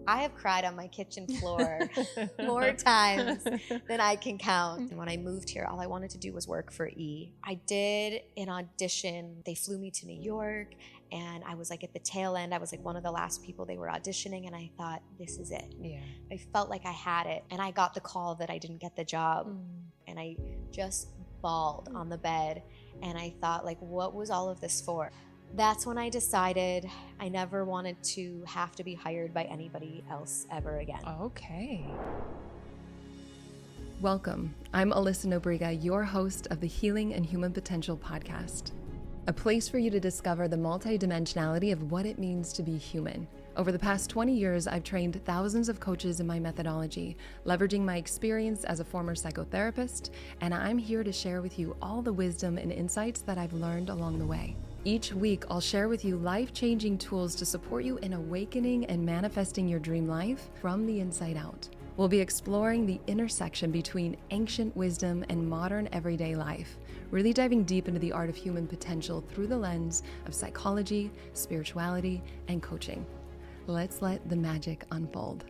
I have cried on my kitchen floor more times than I can count. And when I moved here, all I wanted to do was work for E. I did an audition. They flew me to New York, and I was like at the tail end. I was like one of the last people they were auditioning, and I thought, this is it. Yeah. I felt like I had it, and I got the call that I didn't get the job. And I just bawled on the bed, and I thought, like, what was all of this for? That's when I decided I never wanted to have to be hired by anybody else ever again. Okay. Welcome. I'm Alyssa Nobriga, your host of the Healing and Human Potential podcast, a place for you to discover the multidimensionality of what it means to be human. Over the past 20 years, I've trained thousands of coaches in my methodology, leveraging my experience as a former psychotherapist, and I'm here to share with you all the wisdom and insights that I've learned along the way. Each week, I'll share with you life-changing tools to support you in awakening and manifesting your dream life from the inside out. We'll be exploring the intersection between ancient wisdom and modern everyday life, really diving deep into the art of human potential through the lens of psychology, spirituality, and coaching. Let's let the magic unfold.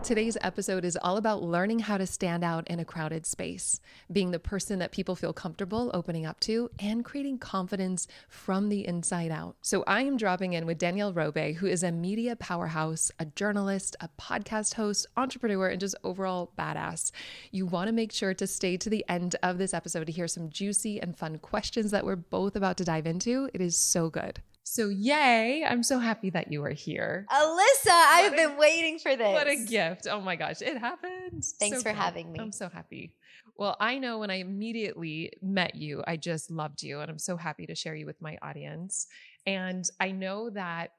Today's episode is all about learning how to stand out in a crowded space, being the person that people feel comfortable opening up to, and creating confidence from the inside out. So I am dropping in with Danielle Robay, who is a media powerhouse, a journalist, a podcast host, entrepreneur, and just overall badass. You want to make sure to stay to the end of this episode to hear some juicy and fun questions that we're both about to dive into. It is so good. So yay, I'm so happy that you are here. Alyssa, I've been waiting for this. What a gift. Oh my gosh, it happened. Thanks for having me. I'm so happy. Well, I know when I immediately met you, I just loved you, and I'm so happy to share you with my audience. And I know that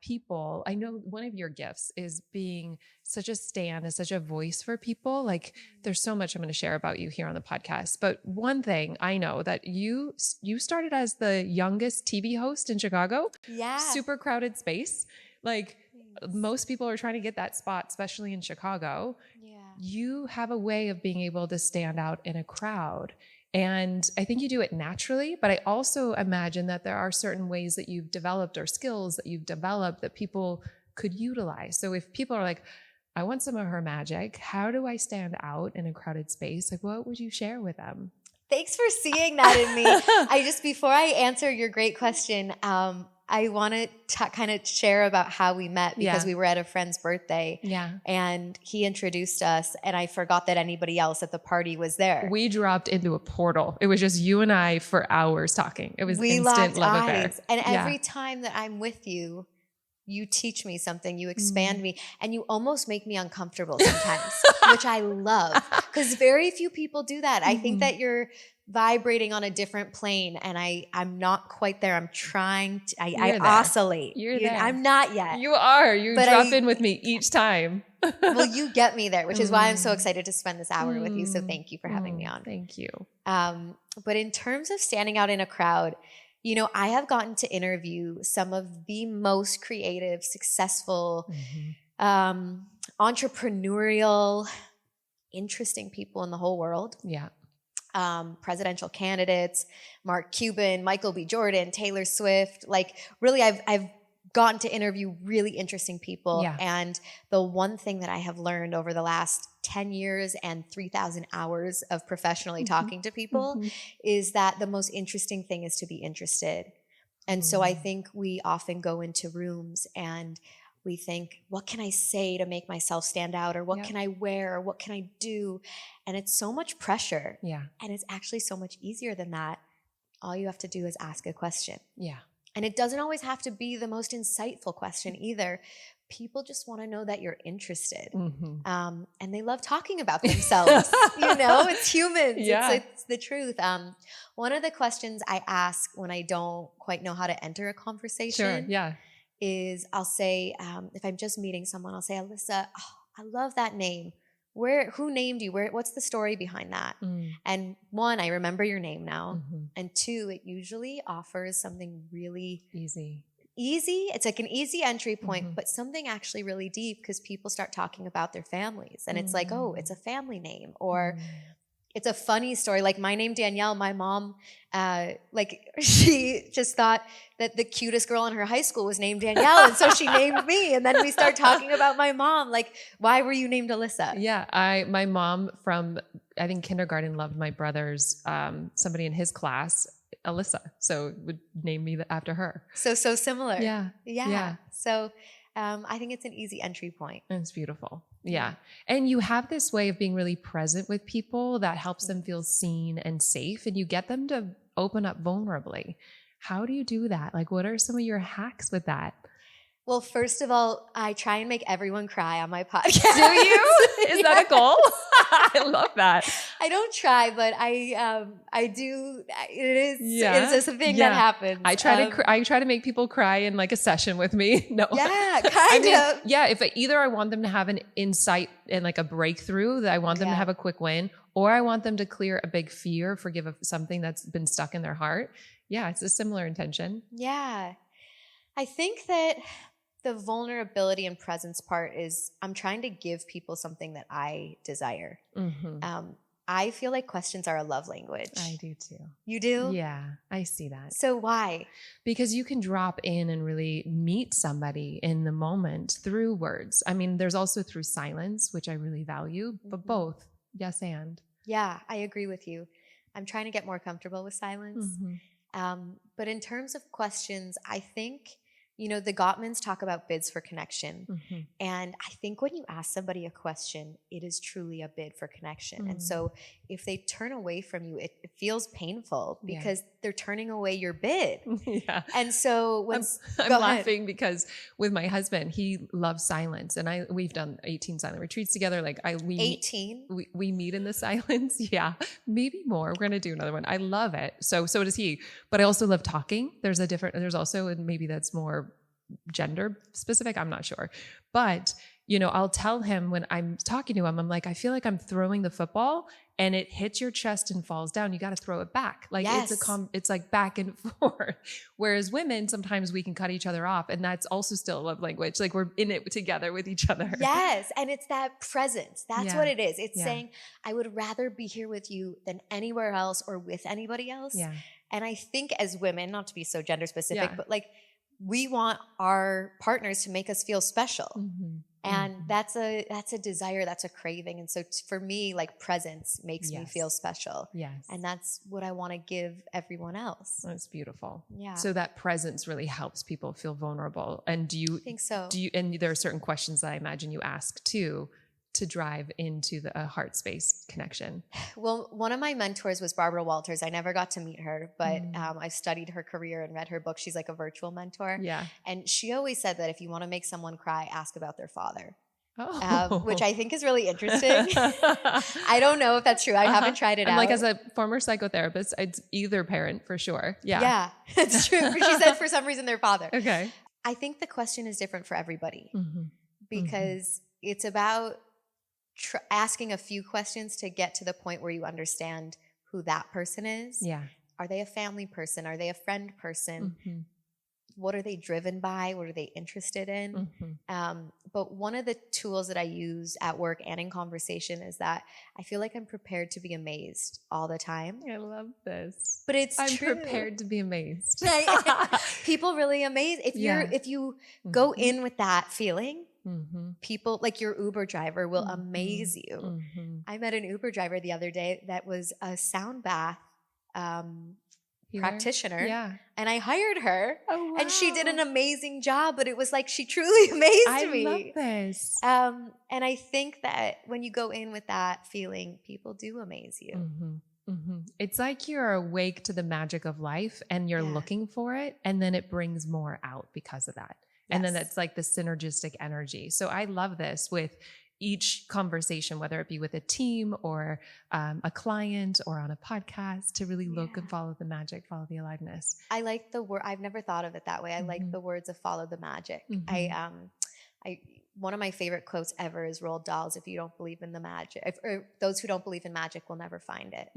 I know one of your gifts is being such a stand, as such a voice for people. Like, there's so much I'm going to share about you here on the podcast. But one thing I know that you started as the youngest TV host in Chicago. Yeah. Super crowded space. Like, most people are trying to get that spot, especially in Chicago. Yeah. You have a way of being able to stand out in a crowd. And I think you do it naturally, but I also imagine that there are certain ways that you've developed or skills that you've developed that people could utilize. So if people are like, I want some of her magic, how do I stand out in a crowded space? Like, what would you share with them? Thanks for seeing that in me. Before I answer your great question, I want to kind of share about how we met because we were at a friend's birthday and he introduced us, and I forgot that anybody else at the party was there. We dropped into a portal. It was just you and I for hours talking. It was instant love affair. And every time that I'm with you, you teach me something, you expand me, and you almost make me uncomfortable sometimes, which I love because very few people do that. I think that you're vibrating on a different plane, and I'm not quite there. I'm trying to, I oscillate. You're there. I'm not yet. You are. You drop in with me each time. Well, you get me there, which is why I'm so excited to spend this hour with you. So thank you for having me on. Thank you. But in terms of standing out in a crowd, you know, I have gotten to interview some of the most creative, successful, entrepreneurial, interesting people in the whole world. Yeah. Presidential candidates, Mark Cuban, Michael B. Jordan, Taylor Swift. Like, really, I've gotten to interview really interesting people. Yeah. And the one thing that I have learned over the last 10 years and 3,000 hours of professionally talking to people is that the most interesting thing is to be interested. And so I think we often go into rooms and we think, what can I say to make myself stand out? Or what can I wear? Or what can I do? And it's so much pressure. Yeah. And it's actually so much easier than that. All you have to do is ask a question. Yeah. And it doesn't always have to be the most insightful question either. People just want to know that you're interested. And they love talking about themselves. You know, it's humans. Yeah. It's the truth. One of the questions I ask when I don't quite know how to enter a conversation is I'll say, if I'm just meeting someone, I'll say, Alyssa, I love that name. Who named you? What's the story behind that? And one, I remember your name now. And two, it usually offers something really easy. It's like an easy entry point, but something actually really deep because people start talking about their families. And it's like, oh, it's a family name. Or it's a funny story. Like my name, Danielle, my mom, she just thought that the cutest girl in her high school was named Danielle. And so she named me. And then we start talking about my mom. Like, why were you named Alyssa? Yeah. My mom from, I think, kindergarten loved my brother's, somebody in his class, Alyssa. So would name me after her. So similar. Yeah. So I think it's an easy entry point. It's beautiful. Yeah. And you have this way of being really present with people that helps them feel seen and safe, and you get them to open up vulnerably. How do you do that? Like, what are some of your hacks with that? Well, first of all, I try and make everyone cry on my podcast. Do you? Is that a goal? I love that. I don't try, but I do. It is just a thing that happens. I try to make people cry in like a session with me. No. Yeah, kind of. Yeah. If either I want them to have an insight and like a breakthrough, that I want them to have a quick win, or I want them to clear a big fear, forgive something that's been stuck in their heart. Yeah. It's a similar intention. Yeah. I think that the vulnerability and presence part is I'm trying to give people something that I desire. Mm-hmm. I feel like questions are a love language. I do too. You do? Yeah, I see that. So why? Because you can drop in and really meet somebody in the moment through words. I mean, there's also through silence, which I really value, but both. Yes, and. Yeah, I agree with you. I'm trying to get more comfortable with silence. Mm-hmm. But in terms of questions, I think, the Gottmans talk about bids for connection. Mm-hmm. And I think when you ask somebody a question, it is truly a bid for connection. Mm-hmm. And so if they turn away from you, it feels painful because they're turning away your bid. Yeah. And so I'm laughing because with my husband, he loves silence. And we've done 18 silent retreats together. 18? We meet in the silence. Yeah, maybe more. We're going to do another one. I love it. So does he. But I also love talking. There's also, and maybe that's more gender specific, I'm not sure. But, I'll tell him when I'm talking to him, I'm like, I feel like I'm throwing the football and it hits your chest and falls down. You got to throw it back. It's like back and forth. Whereas women, sometimes we can cut each other off, and that's also still a love language. Like we're in it together with each other. Yes. And it's that presence. That's what it is. It's saying, I would rather be here with you than anywhere else or with anybody else. Yeah. And I think as women, not to be so gender specific, but we want our partners to make us feel special. Mm-hmm. And that's a desire, that's a craving. And so for me, presence makes me feel special. Yes. And that's what I want to give everyone else. That's beautiful. Yeah. So that presence really helps people feel vulnerable. And do you think so? And there are certain questions that I imagine you ask too, to drive into a heart space connection? Well, one of my mentors was Barbara Walters. I never got to meet her, but I studied her career and read her book. She's like a virtual mentor. Yeah. And she always said that if you want to make someone cry, ask about their father. Oh. Which I think is really interesting. I don't know if that's true. I haven't tried it out. As a former psychotherapist, it's either parent for sure. Yeah. Yeah, it's true. She said for some reason their father. Okay. I think the question is different for everybody because it's about asking a few questions to get to the point where you understand who that person is. Yeah. Are they a family person? Are they a friend person? Mm-hmm. What are they driven by? What are they interested in? Mm-hmm. But one of the tools that I use at work and in conversation is that I feel like I'm prepared to be amazed all the time. I love this. But I'm prepared to be amazed. People really amaze. If you go in with that feeling, people like your Uber driver will amaze you. I met an Uber driver the other day that was a sound bath practitioner, and I hired her, and she did an amazing job. But it was like she truly amazed me. I love this. And I think that when you go in with that feeling, people do amaze you. It's like you're awake to the magic of life, and you're looking for it, and then it brings more out because of that. And then it's like the synergistic energy. So I love this with each conversation, whether it be with a team or a client or on a podcast, to really look and follow the magic, follow the aliveness. I like the word. I've never thought of it that way. I like the words of follow the magic. one of my favorite quotes ever is Roald Dahl's, if you don't believe in the magic, or those who don't believe in magic will never find it.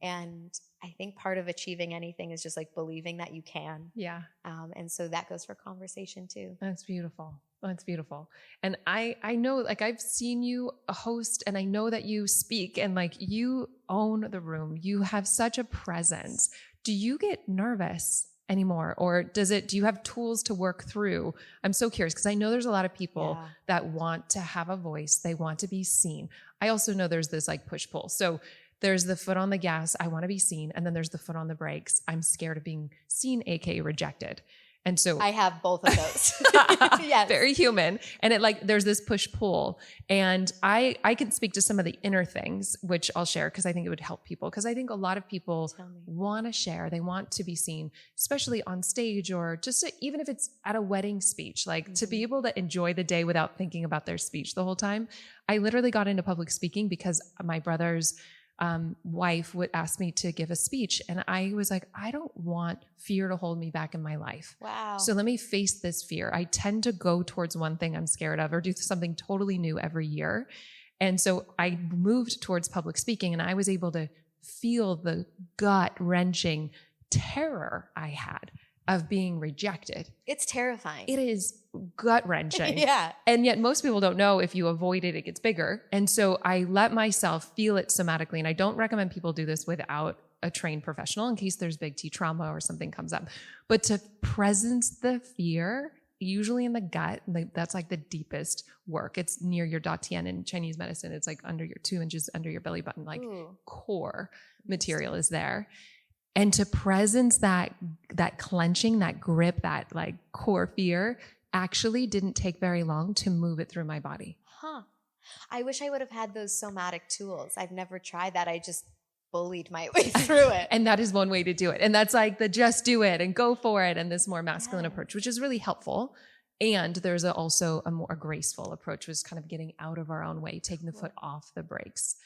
And I think part of achieving anything is just like believing that you can. Yeah. And so that goes for conversation too. That's beautiful. That's beautiful. And I know, like, I've seen you host and I know that you speak and like you own the room. You have such a presence. Do you get nervous anymore? Or do you have tools to work through? I'm so curious because I know there's a lot of people that want to have a voice. They want to be seen. I also know there's this like push pull. So there's the foot on the gas. I want to be seen. And then there's the foot on the brakes. I'm scared of being seen, aka rejected. And so I have both of those. Yes. Very human. And it like, there's this push pull. And I can speak to some of the inner things, which I'll share because I think it would help people. Because I think a lot of people want to share. They want to be seen, especially on stage or just even if it's at a wedding speech, like to be able to enjoy the day without thinking about their speech the whole time. I literally got into public speaking because my brother's wife would ask me to give a speech. And I was like, I don't want fear to hold me back in my life. Wow. So let me face this fear. I tend to go towards one thing I'm scared of or do something totally new every year. And so I moved towards public speaking and I was able to feel the gut wrenching terror I had of being rejected. It's terrifying. It is gut wrenching. Yeah. And yet most people don't know if you avoid it, it gets bigger. And so I let myself feel it somatically. And I don't recommend people do this without a trained professional in case there's big T trauma or something comes up. But to presence the fear, usually in the gut, that's like the deepest work. It's near your dantian in Chinese medicine. It's like under your 2 inches under your belly button, like core material is there. And to presence that clenching, that grip, that like core fear actually didn't take very long to move it through my body. Huh. I wish I would have had those somatic tools. I've never tried that. I just bullied my way through it. And that is one way to do it. And that's like the just do it and go for it. And this more masculine approach, which is really helpful. And there's also a more graceful approach, which is kind of getting out of our own way, taking the foot off the brakes.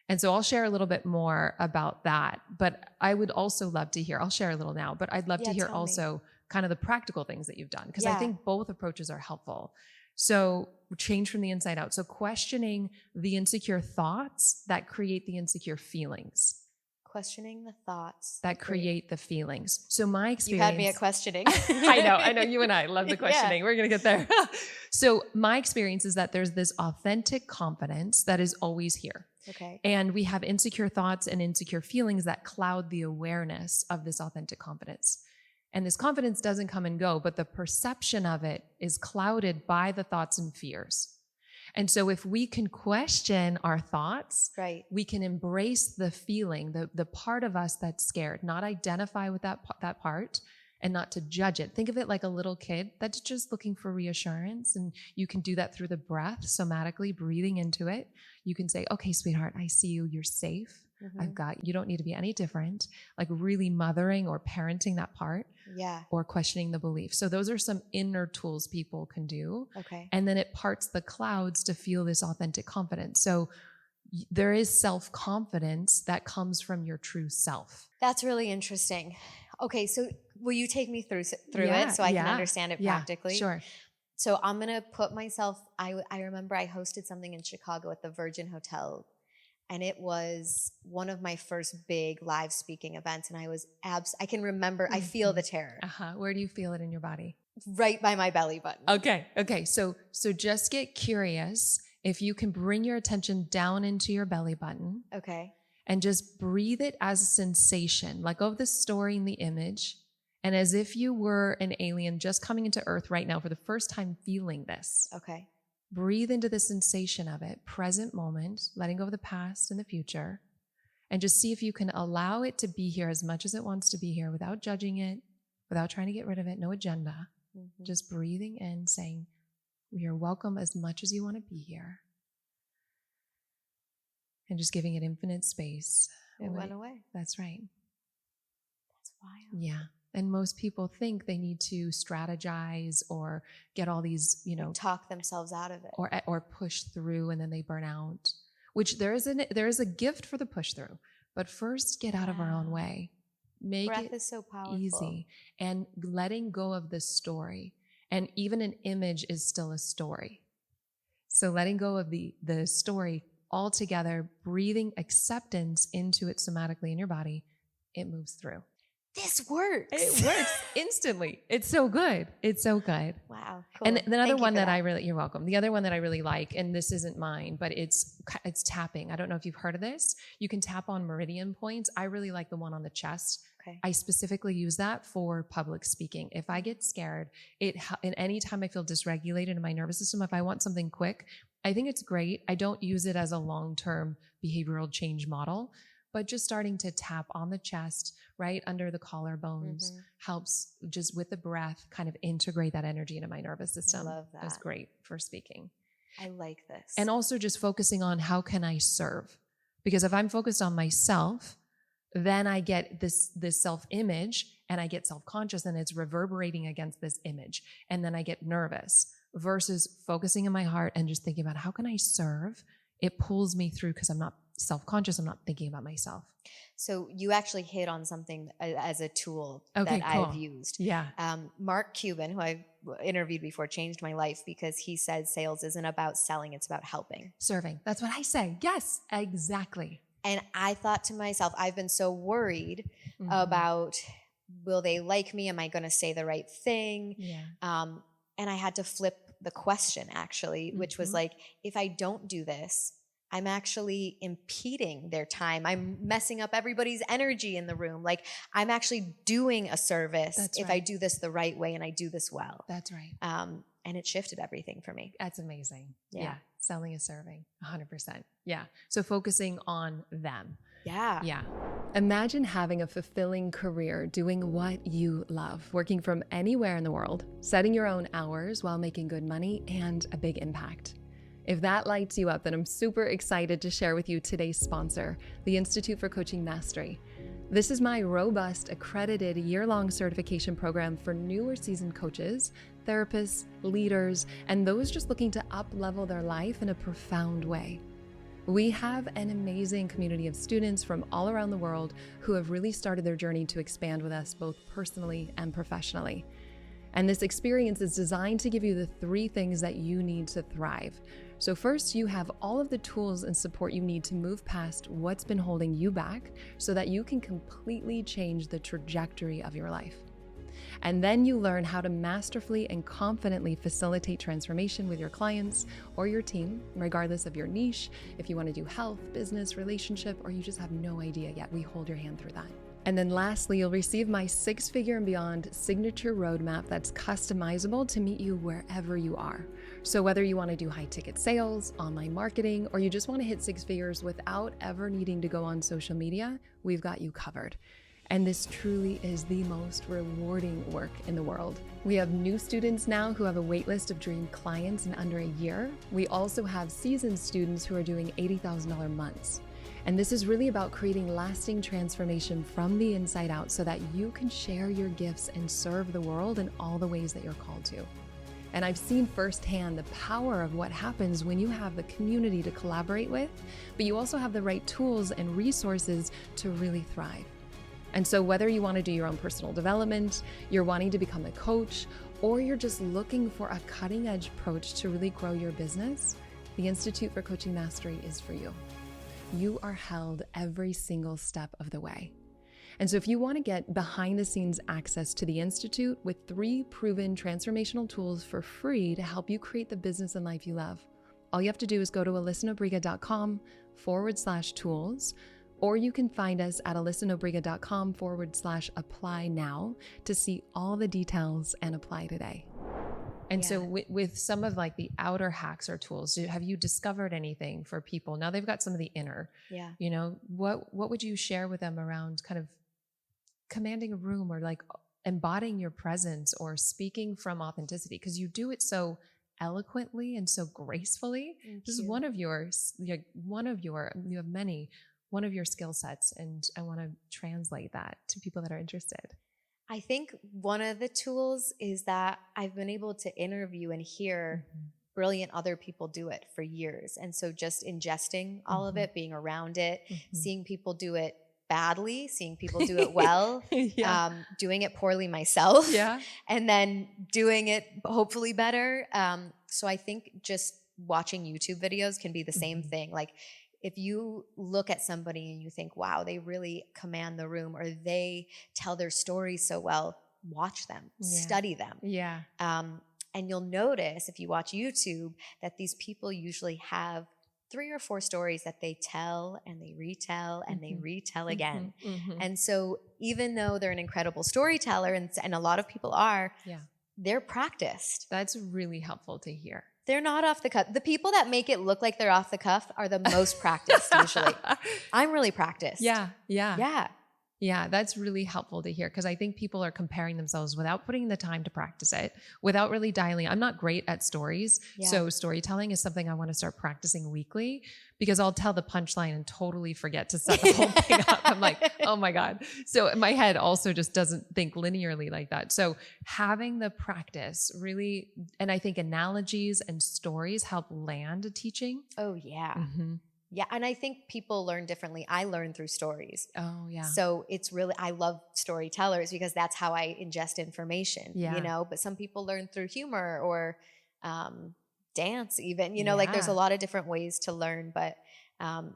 And so I'll share a little bit more about that, but I would also love to hear, I'll share a little now, but I'd love to hear also kind of the practical things that you've done, because I think both approaches are helpful. So change from the inside out. So questioning the insecure thoughts that create the insecure feelings. Questioning the thoughts that create the feelings. So my experience. You had me at questioning. I know. You and I love the questioning. We're going to get there. So my experience is that there's this authentic confidence that is always here. Okay. And we have insecure thoughts and insecure feelings that cloud the awareness of this authentic confidence. And this confidence doesn't come and go, but the perception of it is clouded by the thoughts and fears. And so if we can question our thoughts, we can embrace the feeling, the part of us that's scared, not identify with that part and not to judge it. Think of it like a little kid that's just looking for reassurance. And you can do that through the breath, somatically breathing into it. You can say, okay, sweetheart, I see you. You're safe. I've got, you don't need to be any different, like really mothering or parenting that part or questioning the belief. So those are some inner tools people can do. Okay. And then it parts the clouds to feel this authentic confidence. So there is self-confidence that comes from your true self. That's really interesting. Okay. So will you take me through it so I can understand it practically? Sure. So I'm going to put myself, I remember I hosted something in Chicago at the Virgin Hotel. And it was one of my first big live speaking events. And I was I can remember, I feel the terror. Where do you feel it in your body? Right by my belly button. Okay. So just get curious if you can bring your attention down into your belly button. Okay. And just breathe it as a sensation, like of the story in the image. And as if you were an alien just coming into Earth right now for the first time feeling this. Okay. Breathe into the sensation of it, present moment, letting go of the past and the future, and just see if you can allow it to be here as much as it wants to be here without judging it, without trying to get rid of it, no agenda. Just breathing in, saying, you're welcome as much as you want to be here. And just giving it infinite space. It went away. That's right. That's wild. Yeah. And most people think they need to strategize or get all these, talk themselves out of it, or push through, and then they burn out. Which there is a gift for the push through, but first get out of our own way. Make breath it is so powerful. Easy, and letting go of the story. And even an image is still a story. So letting go of the story altogether, breathing acceptance into it somatically in your body, it moves through. This works. It works instantly. It's so good. It's so good. Wow. Cool. And the other one that you're welcome. The other one that I really like, and this isn't mine, but it's tapping. I don't know if you've heard of this. You can tap on meridian points. I really like the one on the chest. Okay. I specifically use that for public speaking. If I get scared, and any time I feel dysregulated in my nervous system, if I want something quick, I think it's great. I don't use it as a long-term behavioral change model, but just starting to tap on the chest, right under the collarbones, helps just with the breath kind of integrate that energy into my nervous system. I love that. That's great for speaking. I like this. And also just focusing on how can I serve? Because if I'm focused on myself, then I get this self-image and I get self-conscious and it's reverberating against this image. And then I get nervous versus focusing in my heart and just thinking about how can I serve? It pulls me through because I'm not self-conscious. I'm not thinking about myself. So you actually hit on something as a tool that I've used. Yeah. Mark Cuban, who I've interviewed before, changed my life because he said sales isn't about selling, it's about helping. Serving. That's what I say. Yes, exactly. And I thought to myself, I've been so worried about, will they like me? Am I going to say the right thing? Yeah. And I had to flip the question actually, which was like, if I don't do this, I'm actually impeding their time. I'm messing up everybody's energy in the room. Like I'm actually doing a service if I do this the right way and I do this well. That's right. And it shifted everything for me. That's amazing. Yeah. Selling is serving 100%. Yeah. So focusing on them. Yeah. Yeah. Imagine having a fulfilling career doing what you love, working from anywhere in the world, setting your own hours while making good money and a big impact. If that lights you up, then I'm super excited to share with you today's sponsor, the Institute for Coaching Mastery. This is my robust, accredited year-long certification program for newer seasoned coaches, therapists, leaders, and those just looking to up-level their life in a profound way. We have an amazing community of students from all around the world who have really started their journey to expand with us both personally and professionally. And this experience is designed to give you the 3 things that you need to thrive. So first, you have all of the tools and support you need to move past what's been holding you back so that you can completely change the trajectory of your life. And then you learn how to masterfully and confidently facilitate transformation with your clients or your team, regardless of your niche. If you want to do health, business, relationship, or you just have no idea yet, we hold your hand through that. And then lastly, you'll receive my 6-figure and beyond signature roadmap that's customizable to meet you wherever you are. So whether you want to do high ticket sales, online marketing, or you just want to hit 6 figures without ever needing to go on social media, we've got you covered. And this truly is the most rewarding work in the world. We have new students now who have a waitlist of dream clients in under a year. We also have seasoned students who are doing $80,000 months. And this is really about creating lasting transformation from the inside out so that you can share your gifts and serve the world in all the ways that you're called to. And I've seen firsthand the power of what happens when you have the community to collaborate with, but you also have the right tools and resources to really thrive. And so whether you want to do your own personal development, you're wanting to become a coach, or you're just looking for a cutting-edge approach to really grow your business, the Institute for Coaching Mastery is for you. You are held every single step of the way. And so if you want to get behind-the-scenes access to the Institute with 3 proven transformational tools for free to help you create the business and life you love, all you have to do is go to alyssanobriga.com/tools, or you can find us at alyssanobriga.com/apply now to see all the details and apply today. And so with some of like the outer hacks or tools, have you discovered anything for people? Now they've got some of the inner, you know, what would you share with them around kind of commanding a room or like embodying your presence or speaking from authenticity? Because you do it so eloquently and so gracefully. This is one of yours, you have many, one of your skill sets. And I want to translate that to people that are interested. I think one of the tools is that I've been able to interview and hear brilliant other people do it for years. And so just ingesting all of it, being around it, seeing people do it badly, seeing people do it well, doing it poorly myself, and then doing it hopefully better. So I think just watching YouTube videos can be the same thing. Like if you look at somebody and you think, wow, they really command the room, or they tell their stories so well, watch them, study them. Yeah. And you'll notice if you watch YouTube that these people usually have 3 or 4 stories that they tell and they retell and they retell again. And so even though they're an incredible storyteller, and a lot of people are, they're practiced. That's really helpful to hear. They're not off the cuff. The people that make it look like they're off the cuff are the most practiced usually. I'm really practiced. Yeah, that's really helpful to hear, because I think people are comparing themselves without putting the time to practice it, without really dialing. I'm not great at stories. So storytelling is something I want to start practicing weekly, because I'll tell the punchline and totally forget to set the whole thing up. I'm like, oh my God. So my head also just doesn't think linearly like that. So having the practice really, and I think analogies and stories help land a teaching. Oh yeah. Yeah. And I think people learn differently. I learn through stories. Oh yeah. So it's really, I love storytellers because that's how I ingest information, you know, but some people learn through humor or dance even, you know, like there's a lot of different ways to learn, but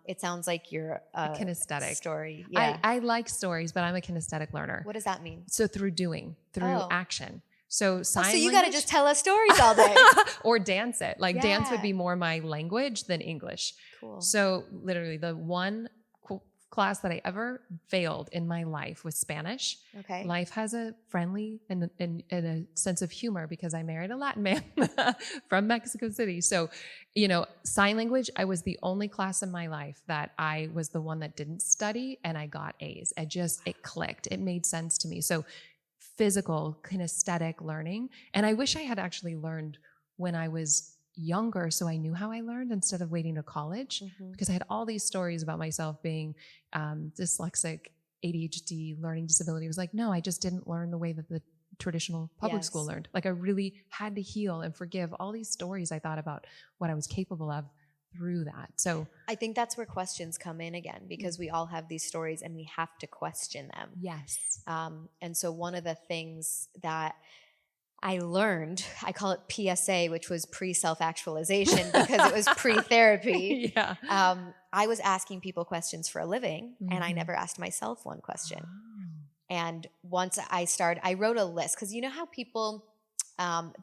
it sounds like you're a kinesthetic story. Yeah. I like stories, but I'm a kinesthetic learner. What does that mean? So through doing, through action. So sign so you language, got to just tell us stories all day. or dance it. Like dance would be more my language than English. Cool. So literally the one class that I ever failed in my life was Spanish. Okay. Life has a friendly and a sense of humor because I married a Latin man from Mexico City. So, you know, sign language, I was the only class in my life that I was the one that didn't study and I got A's. It clicked. It made sense to me. So physical, kinesthetic learning. And I wish I had actually learned when I was younger, so I knew how I learned instead of waiting to college, because I had all these stories about myself being dyslexic, ADHD, learning disability. It was like, no, I just didn't learn the way that the traditional public school learned. Like I really had to heal and forgive all these stories I thought about what I was capable of through that. So I think that's where questions come in again, because we all have these stories and we have to question them. Yes. And so one of the things that I learned, I call it PSA, which was pre-self-actualization because it was pre-therapy. I was asking people questions for a living and I never asked myself one question. And once I wrote a list, because you know how people,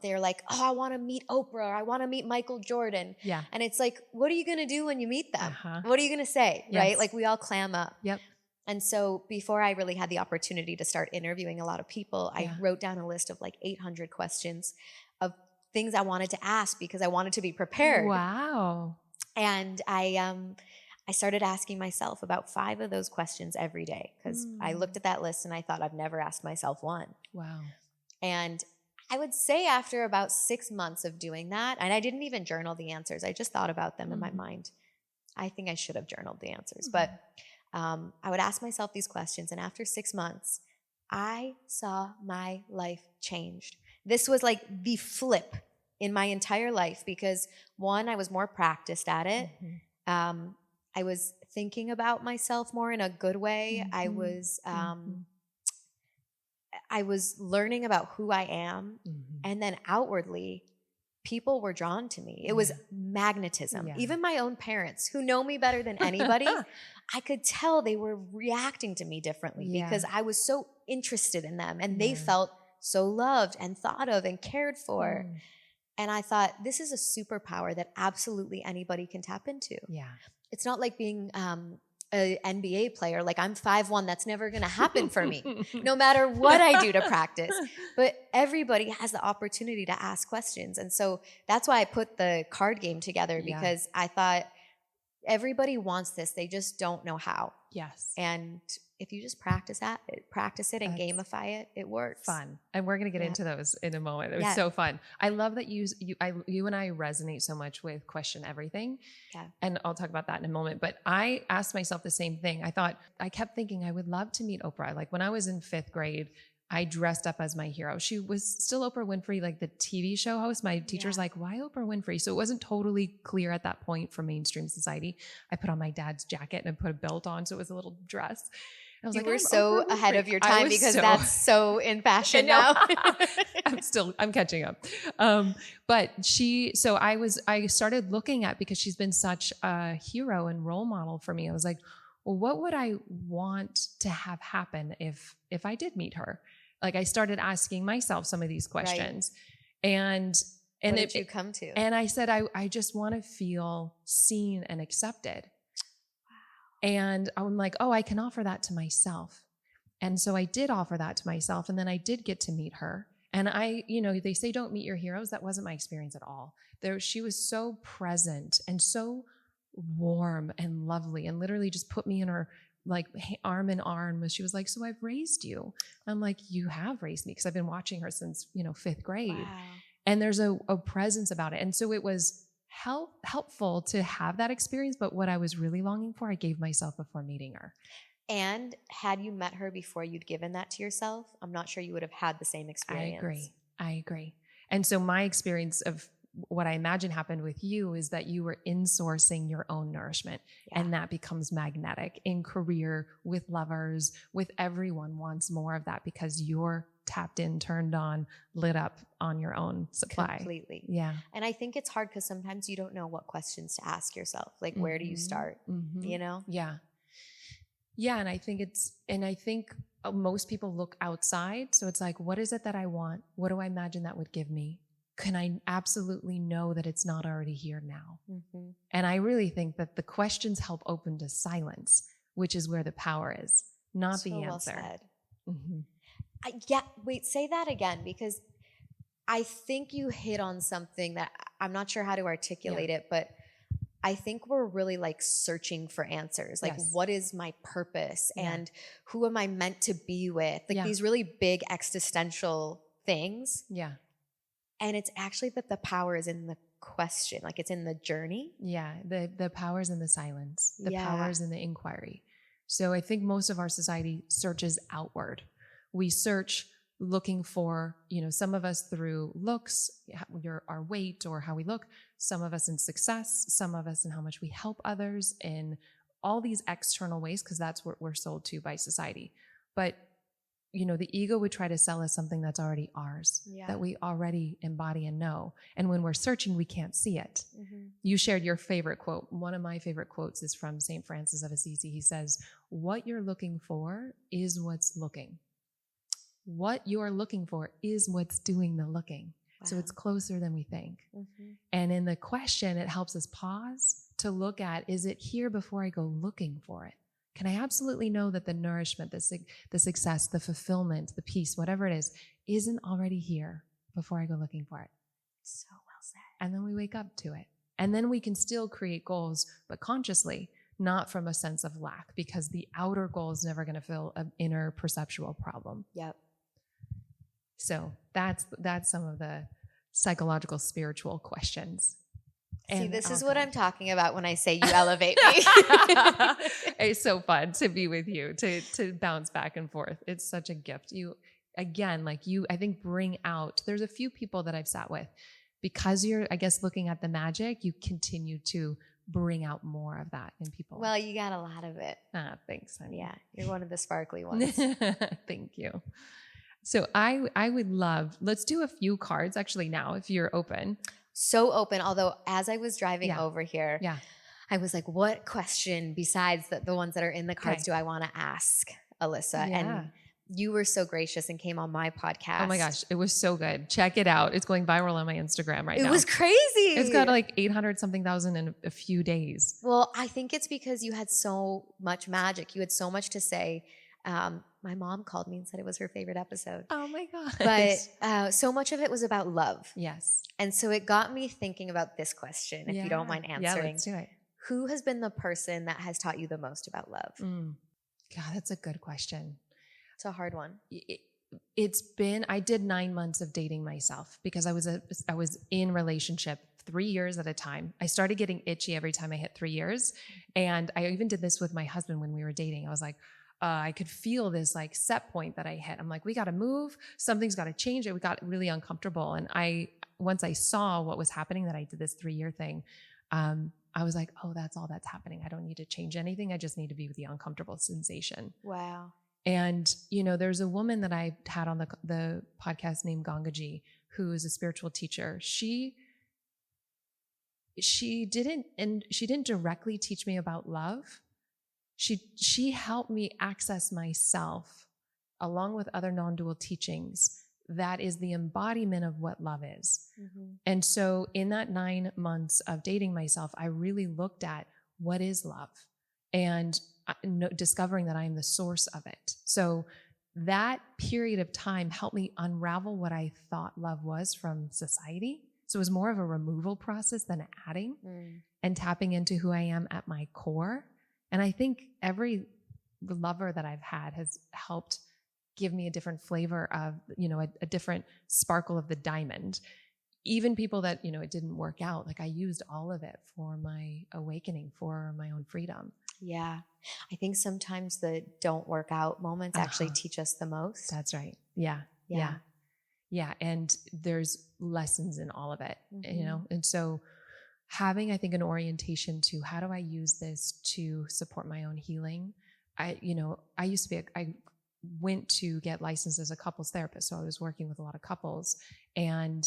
they're like, oh, I want to meet Oprah, or I want to meet Michael Jordan. Yeah. And it's like, what are you going to do when you meet them? What are you going to say? Yes. Right? Like we all clam up. Yep. And so before I really had the opportunity to start interviewing a lot of people, I wrote down a list of like 800 questions of things I wanted to ask because I wanted to be prepared. Wow. And I started asking myself about 5 of those questions every day because I looked at that list and I thought I've never asked myself one. Wow. And I would say after about 6 months of doing that, and I didn't even journal the answers, I just thought about them in my mind. I think I should have journaled the answers, but I would ask myself these questions, and after 6 months, I saw my life changed. This was like the flip in my entire life because, one, I was more practiced at it. I was thinking about myself more in a good way. I was learning about who I am, and then outwardly, people were drawn to me. It was magnetism. Yeah. Even my own parents, who know me better than anybody, I could tell they were reacting to me differently because I was so interested in them, and they felt so loved and thought of and cared for. And I thought, this is a superpower that absolutely anybody can tap into. Yeah. It's not like being an NBA player. Like I'm 5'1", that's never going to happen for me, no matter what I do to practice. But everybody has the opportunity to ask questions. And so that's why I put the card game together, because I thought everybody wants this. They just don't know how. Yes. And if you just practice it and gamify it, it works. Fun. And we're going to get into those in a moment. It was so fun. I love that you and I resonate so much with question everything. Yeah. And I'll talk about that in a moment. But I asked myself the same thing. I kept thinking I would love to meet Oprah. Like when I was in 5th grade, I dressed up as my hero. She was still Oprah Winfrey, like the TV show host. My teacher's like, why Oprah Winfrey? So it wasn't totally clear at that point for mainstream society. I put on my dad's jacket and I put a belt on, so it was a little dress. I was you like, were so ahead of your time because that's so in fashion now. I'm catching up. But I started looking at, because she's been such a hero and role model for me. I was like, well, what would I want to have happen if I did meet her? Like, I started asking myself some of these questions, and what did you come to? And I said, I just want to feel seen and accepted. Wow. And I'm like, oh, I can offer that to myself. And so I did offer that to myself. And then I did get to meet her. And they say don't meet your heroes. That wasn't my experience at all. She was so present and so warm and lovely, and literally just put me in her like arm in arm. She was like, so I've raised you. I'm like, you have raised me, because I've been watching her since, 5th grade. Wow. And there's a presence about it. And so it was helpful to have that experience. But what I was really longing for, I gave myself before meeting her. And had you met her before you'd given that to yourself, I'm not sure you would have had the same experience. I agree. And so my experience of what I imagine happened with you is that you were insourcing your own nourishment, and that becomes magnetic in career, with lovers, with everyone wants more of that, because you're tapped in, turned on, lit up on your own supply. Completely. Yeah. And I think it's hard because sometimes you don't know what questions to ask yourself. Like, where do you start? Mm-hmm. Yeah. Yeah. And I think most people look outside. So it's like, what is it that I want? What do I imagine that would give me? Can I absolutely know that it's not already here now? Mm-hmm. And I really think that the questions help open to silence, which is where the power is, not the answer. Well said. Mm-hmm. Wait, say that again, because I think you hit on something that I'm not sure how to articulate it, but I think we're really like searching for answers. Like, what is my purpose and who am I meant to be with? Like these really big existential things. Yeah. And it's actually that the power is in the question, like it's in the journey. Yeah, the power is in the silence. The power is in the inquiry. So I think most of our society searches outward. We search looking for, some of us through looks, our weight or how we look, some of us in success, some of us in how much we help others, in all these external ways, because that's what we're sold to by society. But the ego would try to sell us something that's already ours, that we already embody and know. And when we're searching, we can't see it. Mm-hmm. You shared your favorite quote. One of my favorite quotes is from St. Francis of Assisi. He says, what you're looking for is what's looking. What you're looking for is what's doing the looking. Wow. So it's closer than we think. Mm-hmm. And in the question, it helps us pause to look at, is it here before I go looking for it? Can I absolutely know that the nourishment, the success, the fulfillment, the peace, whatever it is, isn't already here before I go looking for it? So well said. And then we wake up to it. And then we can still create goals, but consciously, not from a sense of lack, because the outer goal is never going to fill an inner perceptual problem. Yep. So that's some of the psychological, spiritual questions. See, this is what I'm talking about when I say you elevate me. It's so fun to be with you, to bounce back and forth. It's such a gift. You, again, I think bring out, there's a few people that I've sat with, because you're, I guess, looking at the magic, you continue to bring out more of that in people. Well, you got a lot of it. Thanks, honey. Yeah, you're one of the sparkly ones. Thank you. So I would love, let's do a few cards actually now, if you're open. So open. Although as I was driving over here, I was like, what question besides the ones that are in the cards do I want to ask Alyssa? And you were so gracious and came on my podcast. Oh my gosh, it was so good. Check it out. It's going viral on my Instagram right now. It was crazy. It's got like 800 something thousand in a few days. Well, I think it's because you had so much magic. You had so much to say. My mom called me and said it was her favorite episode. Oh my gosh. But so much of it was about love. Yes. And so it got me thinking about this question, if you don't mind answering. Yeah, let's do it. Who has been the person that has taught you the most about love? God, that's a good question. It's a hard one. I did 9 months of dating myself, because I was in relationship 3 years at a time. I started getting itchy every time I hit 3 years. And I even did this with my husband when we were dating. I was like, I could feel this like set point that I hit. I'm like, we got to move. Something's got to change. It got really uncomfortable. And once I saw what was happening, that I did this 3-year thing, I was like, oh, that's all that's happening. I don't need to change anything. I just need to be with the uncomfortable sensation. Wow. And, there's a woman that I had on the podcast named Gangaji, who is a spiritual teacher. She didn't directly teach me about love. She helped me access myself along with other non-dual teachings. That is the embodiment of what love is. Mm-hmm. And so in that 9 months of dating myself, I really looked at what is love and discovering that I am the source of it. So that period of time helped me unravel what I thought love was from society. So it was more of a removal process than adding and tapping into who I am at my core. And I think every lover that I've had has helped give me a different flavor of, a different sparkle of the diamond. Even people that, it didn't work out, like I used all of it for my awakening, for my own freedom. Yeah. I think sometimes the don't work out moments actually teach us the most. That's right. Yeah. And there's lessons in all of it, and so having, I think, an orientation to how do I use this to support my own healing. I went to get licensed as a couples therapist. So I was working with a lot of couples, and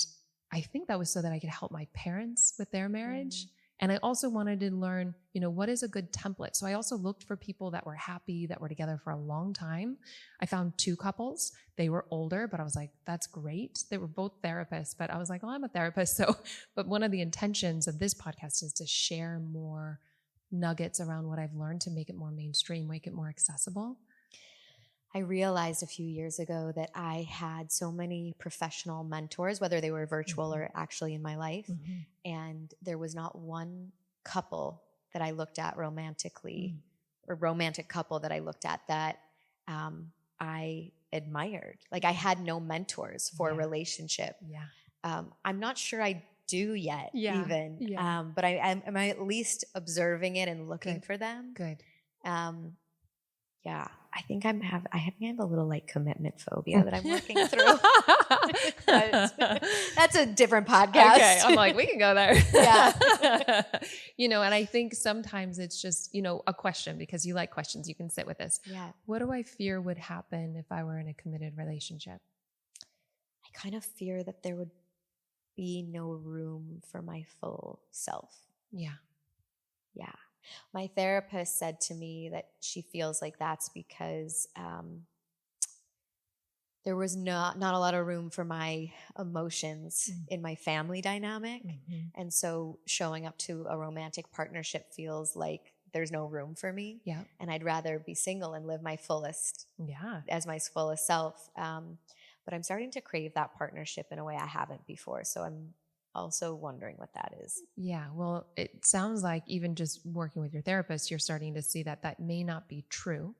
I think that was so that I could help my parents with their marriage. And I also wanted to learn, what is a good template? So I also looked for people that were happy, that were together for a long time. I found 2 couples. They were older, but I was like, that's great. They were both therapists, but I was like, oh, I'm a therapist. But one of the intentions of this podcast is to share more nuggets around what I've learned to make it more mainstream, make it more accessible. I realized a few years ago that I had so many professional mentors, whether they were virtual or actually in my life. And there was not one couple that I looked at romantically or romantic couple that I looked at that I admired. Like I had no mentors for a relationship. I'm not sure I do yet even, but am I at least observing it and looking for them? Good. Yeah, I think I have a little like commitment phobia that I'm working through. That's a different podcast. Okay, I'm like, we can go there. Yeah. And I think sometimes it's just, a question, because you like questions, you can sit with this. Yeah. What do I fear would happen if I were in a committed relationship? I kind of fear that there would be no room for my full self. Yeah. Yeah. My therapist said to me that she feels like that's because there was not a lot of room for my emotions in my family dynamic. And so showing up to a romantic partnership feels like there's no room for me. Yeah. And I'd rather be single and live my fullest, as my fullest self. But I'm starting to crave that partnership in a way I haven't before. So I'm also wondering what that is. Yeah. Well, it sounds like even just working with your therapist, you're starting to see that may not be true.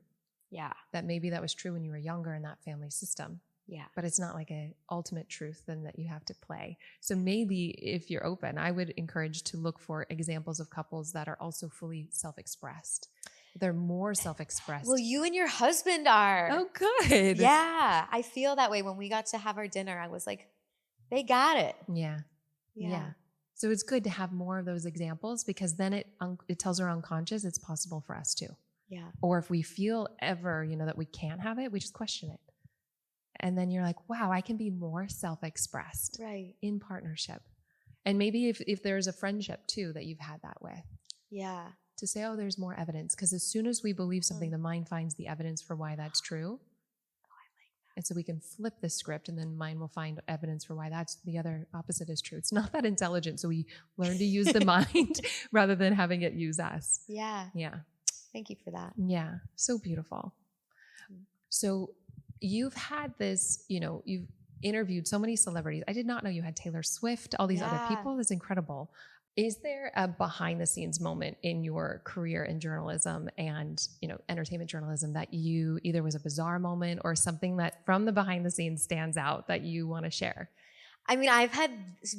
Yeah. That maybe that was true when you were younger in that family system. Yeah. But it's not like an ultimate truth then that you have to play. So maybe if you're open, I would encourage to look for examples of couples that are also fully self-expressed. They're more self-expressed. Well, you and your husband are. Oh, good. Yeah. I feel that way. When we got to have our dinner, I was like, they got it. Yeah. So it's good to have more of those examples, because then it tells our unconscious it's possible for us too. Yeah. Or if we feel ever, that we can't have it, we just question it. And then you're like, wow, I can be more self-expressed in partnership. And maybe if there's a friendship too that you've had that with. Yeah. To say, oh, there's more evidence. Because as soon as we believe something, the mind finds the evidence for why that's true. And so we can flip the script, and then mind will find evidence for why that's the other opposite is true. It's not that intelligent. So we learn to use the mind rather than having it use us. Yeah. Yeah. Thank you for that. Yeah. So beautiful. So you've had this, you've interviewed so many celebrities. I did not know you had Taylor Swift, all these other people. That's incredible. Is there a behind the scenes moment in your career in journalism and, entertainment journalism that you either was a bizarre moment or something that from the behind the scenes stands out that you want to share? I mean, I've had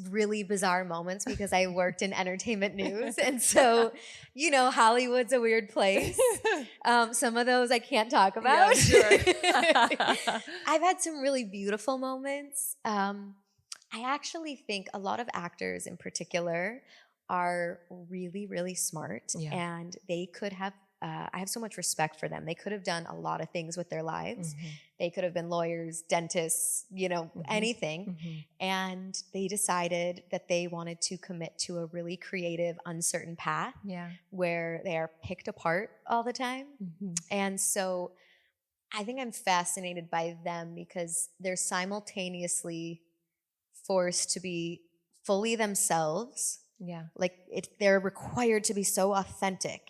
really bizarre moments because I worked in entertainment news. And so, Hollywood's a weird place. Some of those I can't talk about. Yeah, sure. I've had some really beautiful moments. I actually think a lot of actors in particular are really, really smart, and they could have, I have so much respect for them. They could have done a lot of things with their lives. They could have been lawyers, dentists, anything. And they decided that they wanted to commit to a really creative, uncertain path where they are picked apart all the time. And so I think I'm fascinated by them because they're simultaneously forced to be fully themselves. Like they're required to be so authentic,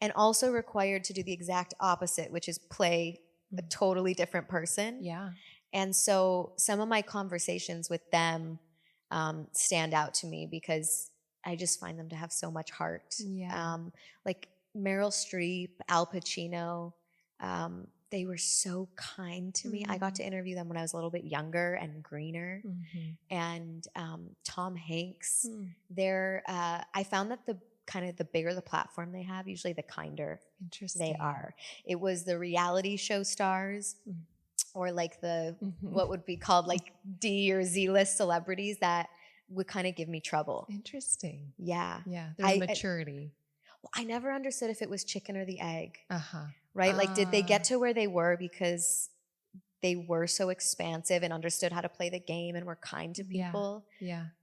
and also required to do the exact opposite, which is play a totally different person. And so some of my conversations with them stand out to me because I just find them to have so much heart. Like Meryl Streep, Al Pacino, they were so kind to me. I got to interview them when I was a little bit younger and greener. And Tom Hanks, I found that the bigger the platform they have, usually the kinder they are. It was the reality show stars or like the what would be called like D or Z list celebrities that would kind of give me trouble. Interesting. Yeah. There's maturity. I never understood if it was chicken or the egg. Right? Like, did they get to where they were because they were so expansive and understood how to play the game and were kind to people?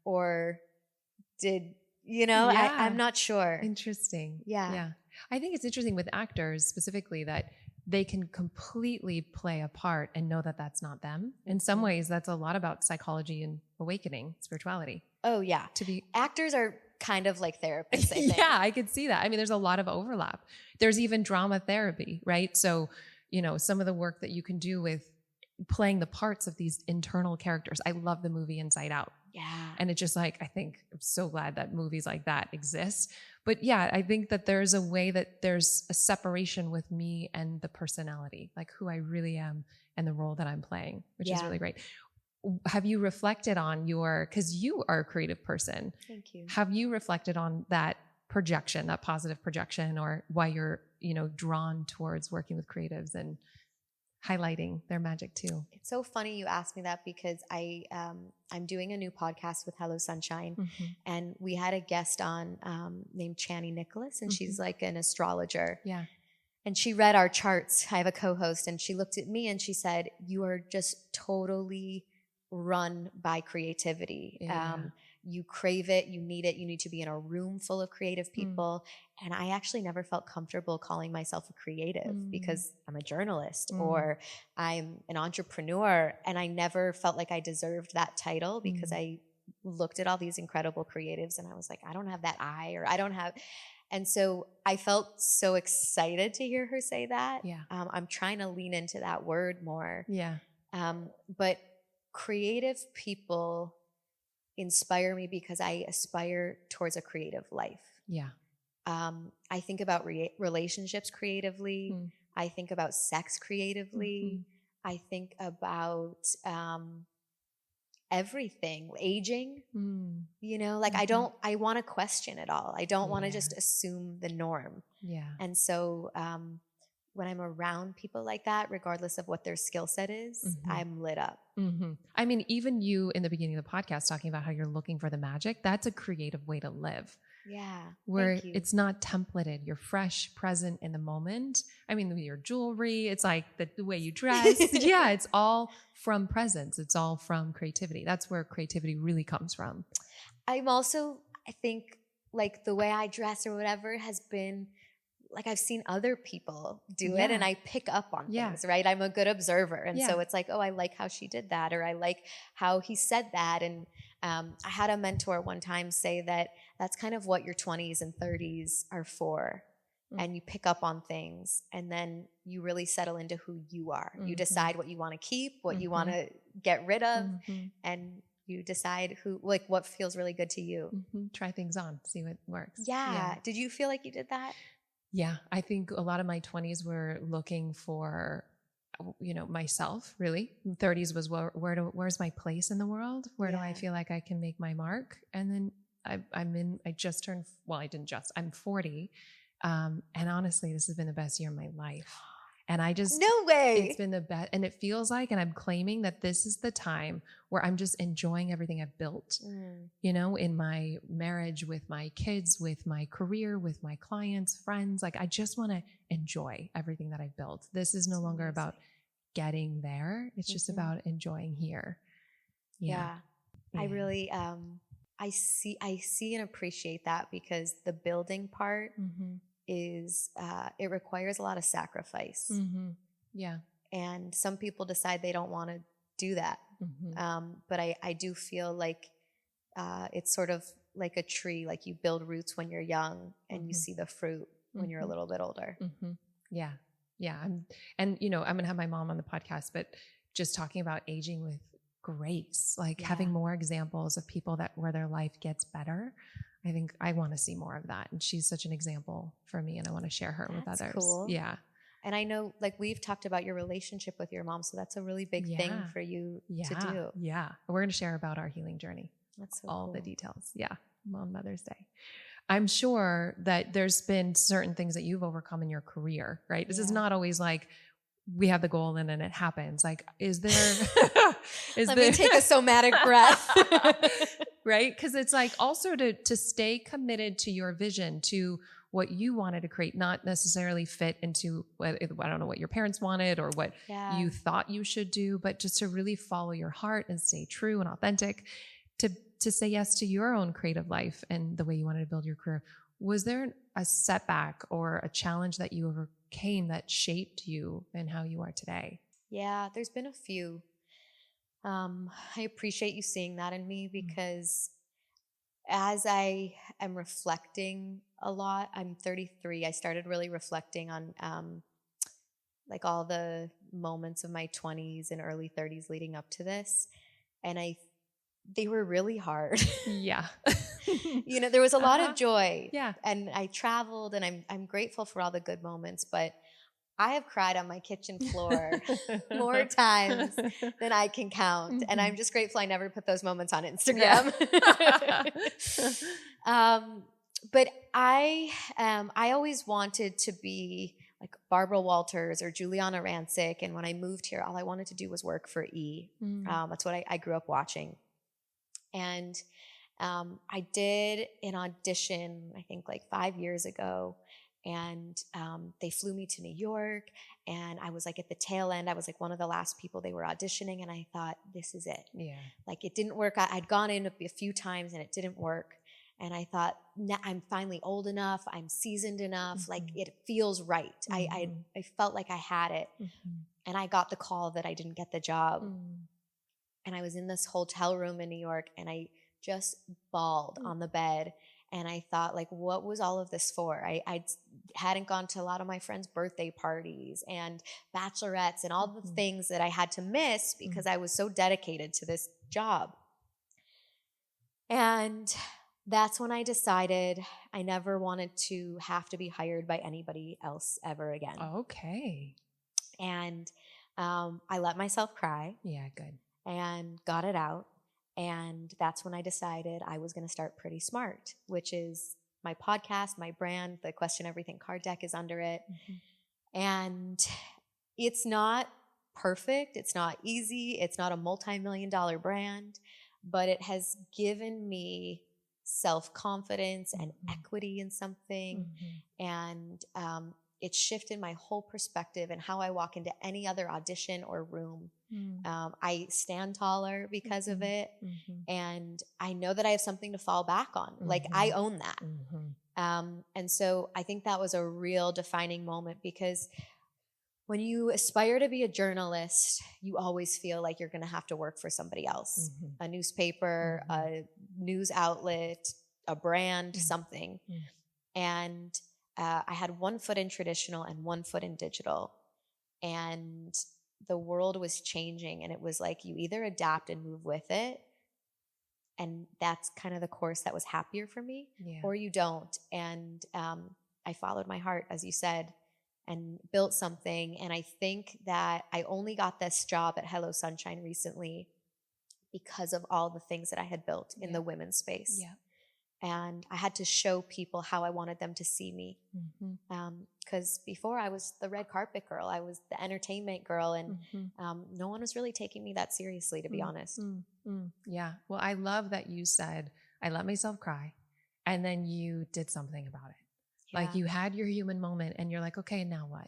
Or did, I'm not sure. Interesting. Yeah. I think it's interesting with actors specifically that they can completely play a part and know that that's not them. In some ways, that's a lot about psychology and awakening, spirituality. Oh, yeah. Actors are kind of like therapists, I think. I could see that. I mean, there's a lot of overlap. There's even drama therapy, right? So, some of the work that you can do with playing the parts of these internal characters. I love the movie Inside Out. And it's just like, I think I'm so glad that movies like that exist. But I think that there's a way that there's a separation with me and the personality, like who I really am and the role that I'm playing, which is really great. Have you reflected on because you are a creative person. Thank you. Have you reflected on that projection, that positive projection, or why you're, drawn towards working with creatives and highlighting their magic too? It's so funny you asked me that because I'm doing a new podcast with Hello Sunshine, and we had a guest on named Chani Nicholas, and she's like an astrologer. And she read our charts. I have a co-host, and she looked at me and she said, "You are just totally run by creativity. You crave it, you need to be in a room full of creative people." And I actually never felt comfortable calling myself a creative because I'm a journalist or I'm an entrepreneur, and I never felt like I deserved that title because I looked at all these incredible creatives and I was like, I don't have that eye, or I don't have. And so I felt so excited to hear her say that. I'm trying to lean into that word more. But creative people inspire me because I aspire towards a creative life. I think about relationships creatively. I think about sex creatively. I think about everything, aging, I want to question it all. I don't want to just assume the norm. And so when I'm around people like that, regardless of what their skill set is, I'm lit up. I mean, even you in the beginning of the podcast talking about how you're looking for the magic, that's a creative way to live. Where it's not templated. You're fresh, present in the moment. I mean, your jewelry, it's like the way you dress. It's all from presence. It's all from creativity. That's where creativity really comes from. I think like the way I dress or whatever has been like I've seen other people do it and I pick up on things, right? I'm a good observer. And so it's like, oh, I like how she did that, or I like how he said that. And I had a mentor one time say that that's kind of what your 20s and 30s are for. And you pick up on things and then you really settle into who you are. You decide what you want to keep, what you want to get rid of, and you decide what feels really good to you. Try things on, see what works. Did you feel like you did that? Yeah, I think a lot of my 20s were looking for, myself, really. 30s was where's my place in the world? Where do I feel like I can make my mark? And then I'm 40. And honestly, this has been the best year of my life. And I just, no way. It's been the best. And it feels like, and I'm claiming that this is the time where I'm just enjoying everything I've built, you know, in my marriage, with my kids, with my career, with my clients, friends. Like, I just want to enjoy everything that I've built. This is no longer about getting there. It's just about enjoying here. Yeah. I really, I see and appreciate that, because the building part is, it requires a lot of sacrifice. Yeah. And some people decide they don't want to do that. But I do feel like, it's sort of like a tree, like you build roots when you're young and you see the fruit when you're a little bit older. Yeah. Yeah. And you know, I'm going to have my mom on the podcast, but just talking about aging with grace, like having more examples of people where their life gets better. I think I want to see more of that. And she's such an example for me, and I want to share her with others. Cool. Yeah. And I know, like, we've talked about your relationship with your mom, so that's a really big thing for you to do. Yeah. We're going to share about our healing journey. That's so all cool. the details. Yeah. On Mother's Day. I'm sure that there's been certain things that you've overcome in your career, right? This is not always like we have the goal and then it happens. Like, is there, Let me take a somatic breath. Right? Because it's like also to stay committed to your vision, to what you wanted to create, not necessarily fit into what, I don't know what your parents wanted or what you thought you should do, but just to really follow your heart and stay true and authentic, to say yes to your own creative life and the way you wanted to build your career. Was there a setback or a challenge that you overcame that shaped you and how you are today? Yeah, there's been a few. I appreciate you seeing that in me, because as I am reflecting a lot, I'm 33. I started really reflecting on like all the moments of my 20s and early 30s leading up to this. And they were really hard. Yeah. You know, there was a lot of joy. Yeah. And I traveled, and I'm grateful for all the good moments, but I have cried on my kitchen floor more times than I can count. And I'm just grateful I never put those moments on Instagram. But I always wanted to be like Barbara Walters or Juliana Rancic. And when I moved here, all I wanted to do was work for E. That's what I grew up watching. And I did an audition, I think like 5 years ago. And they flew me to New York, and I was like at the tail end. I was like one of the last people they were auditioning, and I thought, this is it. Yeah. Like, it didn't work. I'd gone in a few times and it didn't work. And I thought, I'm finally old enough. I'm seasoned enough. Like, it feels right. I felt like I had it. And I got the call that I didn't get the job. And I was in this hotel room in New York, and I just bawled on the bed. And I thought, like, what was all of this for? I hadn't gone to a lot of my friends' birthday parties and bachelorettes and all the things that I had to miss because I was so dedicated to this job. And that's when I decided I never wanted to have to be hired by anybody else ever again. Okay. And I let myself cry. Yeah, good. And got it out. And that's when I decided I was going to start Pretty Smart, which is my podcast, my brand. The Question Everything card deck is under it. And it's not perfect. It's not easy. It's not a multi-million-dollar brand, but it has given me self-confidence and equity in something. And it shifted my whole perspective and how I walk into any other audition or room. I stand taller because of it. And I know that I have something to fall back on. Like, I own that. And so I think that was a real defining moment, because when you aspire to be a journalist, you always feel like you're going to have to work for somebody else, a newspaper, a news outlet, a brand, something. And I had 1 foot in traditional and 1 foot in digital. And the world was changing, and it was like you either adapt and move with it, and that's kind of the course that was happier for me, or you don't. And I followed my heart, as you said, and built something. And I think that I only got this job at Hello Sunshine recently because of all the things that I had built in the women's space. And I had to show people how I wanted them to see me. Because before I was the red carpet girl, I was the entertainment girl, and no one was really taking me that seriously, to be honest. Yeah. Well, I love that you said, I let myself cry, and then you did something about it. Yeah. Like you had your human moment and you're like, okay, now what?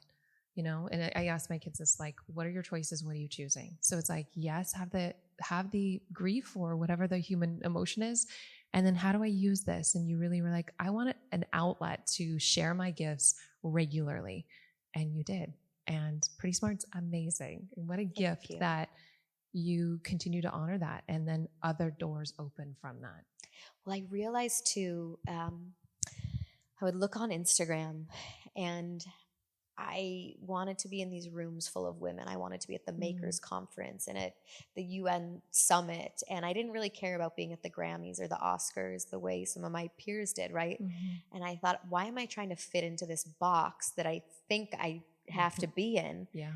You know, and I ask my kids this, like, what are your choices? What are you choosing? So it's like, yes, have the grief or whatever the human emotion is. And then how do I use this? And you really were like, I want an outlet to share my gifts regularly. And you did. And Pretty Smart's amazing. And what a gift that you continue to honor that. And then other doors open from that. Well, I realized too, I would look on Instagram and I wanted to be in these rooms full of women. I wanted to be at the Makers Conference and at the UN Summit. And I didn't really care about being at the Grammys or the Oscars the way some of my peers did, right? And I thought, why am I trying to fit into this box that I think I have to be in? Yeah.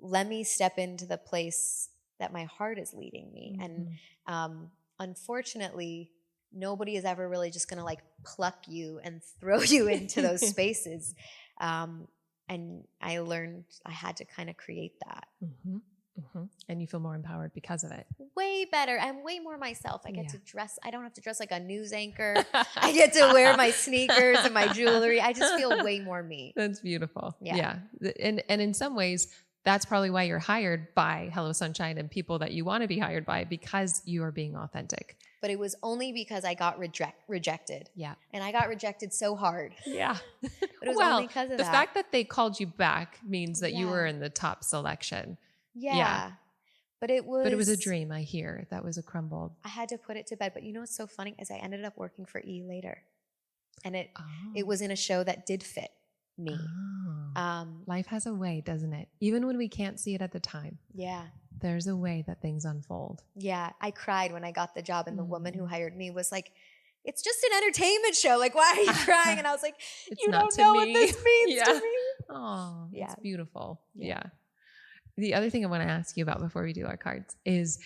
Let me step into the place that my heart is leading me. And unfortunately, nobody is ever really just going to like pluck you and throw you into those spaces. And I learned I had to kind of create that. And you feel more empowered because of it. Way better. I'm way more myself. I get to dress. I don't have to dress like a news anchor. I get to wear my sneakers and my jewelry. I just feel way more me. That's beautiful. Yeah. And in some ways, that's probably why you're hired by Hello Sunshine and people that you want to be hired by, because you are being authentic. But it was only because I got rejected. Yeah. And I got rejected so hard. Yeah. But it was only because of the that. fact that they called you back means that you were in the top selection. Yeah. But it was a dream, I hear. That was a crumbled. I had to put it to bed. But you know what's so funny is I ended up working for E! later. And it was in a show that did fit me. Life has a way, doesn't it? Even when we can't see it at the time. Yeah. There's a way that things unfold. Yeah. I cried when I got the job, and the woman who hired me was like, it's just an entertainment show. Like, why are you crying? And I was like, you don't know what this means to me. Oh, it's beautiful. Yeah. The other thing I want to ask you about before we do our cards is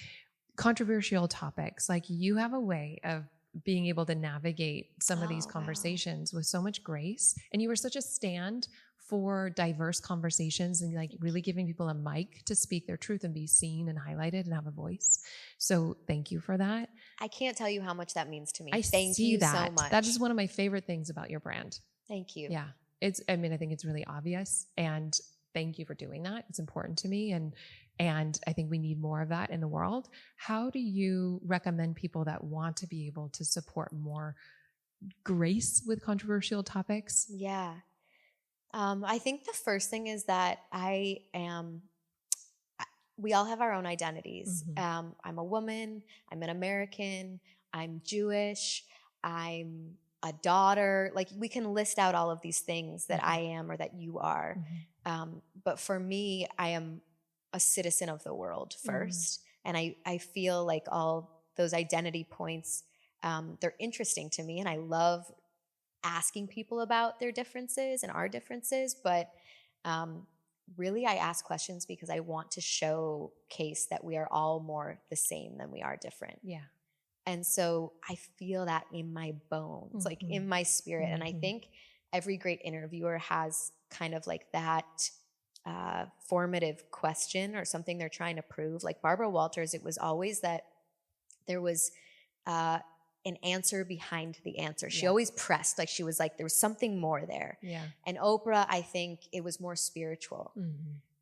controversial topics. Like, you have a way of being able to navigate some of these conversations with so much grace. And you were such a stand for diverse conversations and like really giving people a mic to speak their truth and be seen and highlighted and have a voice. So thank you for that. I can't tell you how much that means to me. Thank you so much. That is one of my favorite things about your brand. Thank you. Yeah. I think it's really obvious, and thank you for doing that. It's important to me. And I think we need more of that in the world. How do you recommend people that want to be able to support more grace with controversial topics? Yeah. I think the first thing is that we all have our own identities. I'm a woman, I'm an American, I'm Jewish, I'm a daughter. Like, we can list out all of these things that I am or that you are. But for me, I am a citizen of the world first. And I feel like all those identity points, they're interesting to me, and I love asking people about their differences and our differences. But really, I ask questions because I want to showcase that we are all more the same than we are different. Yeah. And so I feel that in my bones, like in my spirit. And I think every great interviewer has kind of like that formative question or something they're trying to prove. Like Barbara Walters, it was always that there was an answer behind the answer. She always pressed, like she was like, there was something more there. Yeah. And Oprah, I think it was more spiritual.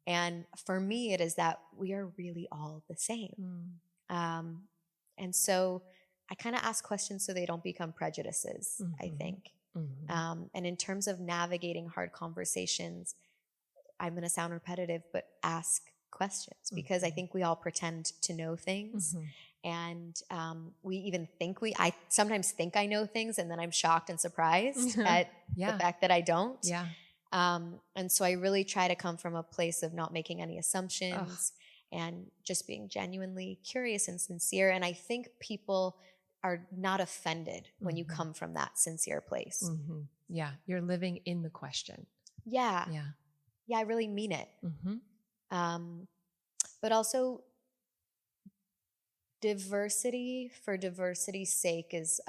And for me, it is that we are really all the same. And so I kind of ask questions so they don't become prejudices, I think. And in terms of navigating hard conversations, I'm going to sound repetitive, but ask questions, because I think we all pretend to know things. And we even think I sometimes think I know things, and then I'm shocked and surprised at the fact that I don't. Yeah. And so I really try to come from a place of not making any assumptions and just being genuinely curious and sincere. And I think people are not offended when you come from that sincere place. Yeah. You're living in the question. Yeah. Yeah. Yeah, I really mean it. But also, diversity for diversity's sake is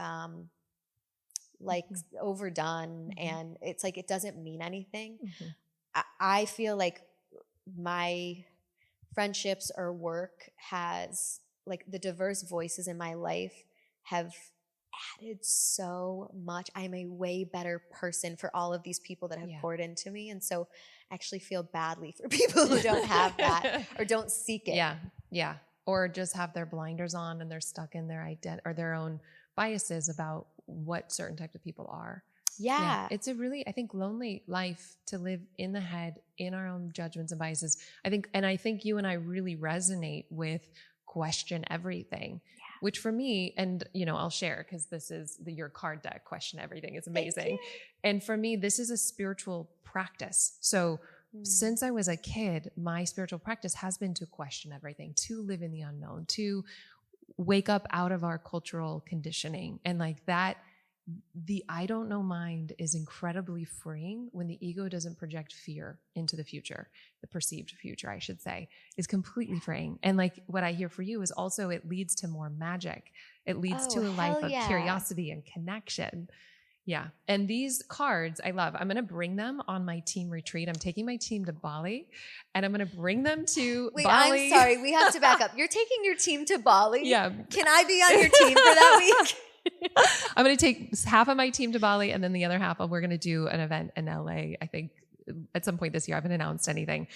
like overdone, and it's like it doesn't mean anything. I feel like my friendships or work has, like, the diverse voices in my life have added so much. I'm a way better person for all of these people that have poured into me. And so I actually feel badly for people who don't have that or don't seek it. Yeah. Or just have their blinders on and they're stuck in their or their own biases about what certain types of people are. Yeah. It's a really, I think, lonely life to live in the head, in our own judgments and biases. I think you and I really resonate with question everything, which for me, and I'll share, because this is your card deck, question everything. It's amazing. And for me, this is a spiritual practice. So since I was a kid, my spiritual practice has been to question everything, to live in the unknown, to wake up out of our cultural conditioning. And like that, the I don't know mind is incredibly freeing when the ego doesn't project fear into the future. The perceived future, I should say, is completely freeing. And like what I hear for you is also, it leads to more magic. It leads to a life of curiosity and connection. Yeah. And these cards I love. I'm going to bring them on my team retreat. I'm taking my team to Bali, and I'm going to bring them to Bali. I'm sorry. We have to back up. You're taking your team to Bali? Yeah. Can I be on your team for that week? I'm going to take half of my team to Bali, and then the other half, we're going to do an event in LA, I think, at some point this year. I haven't announced anything.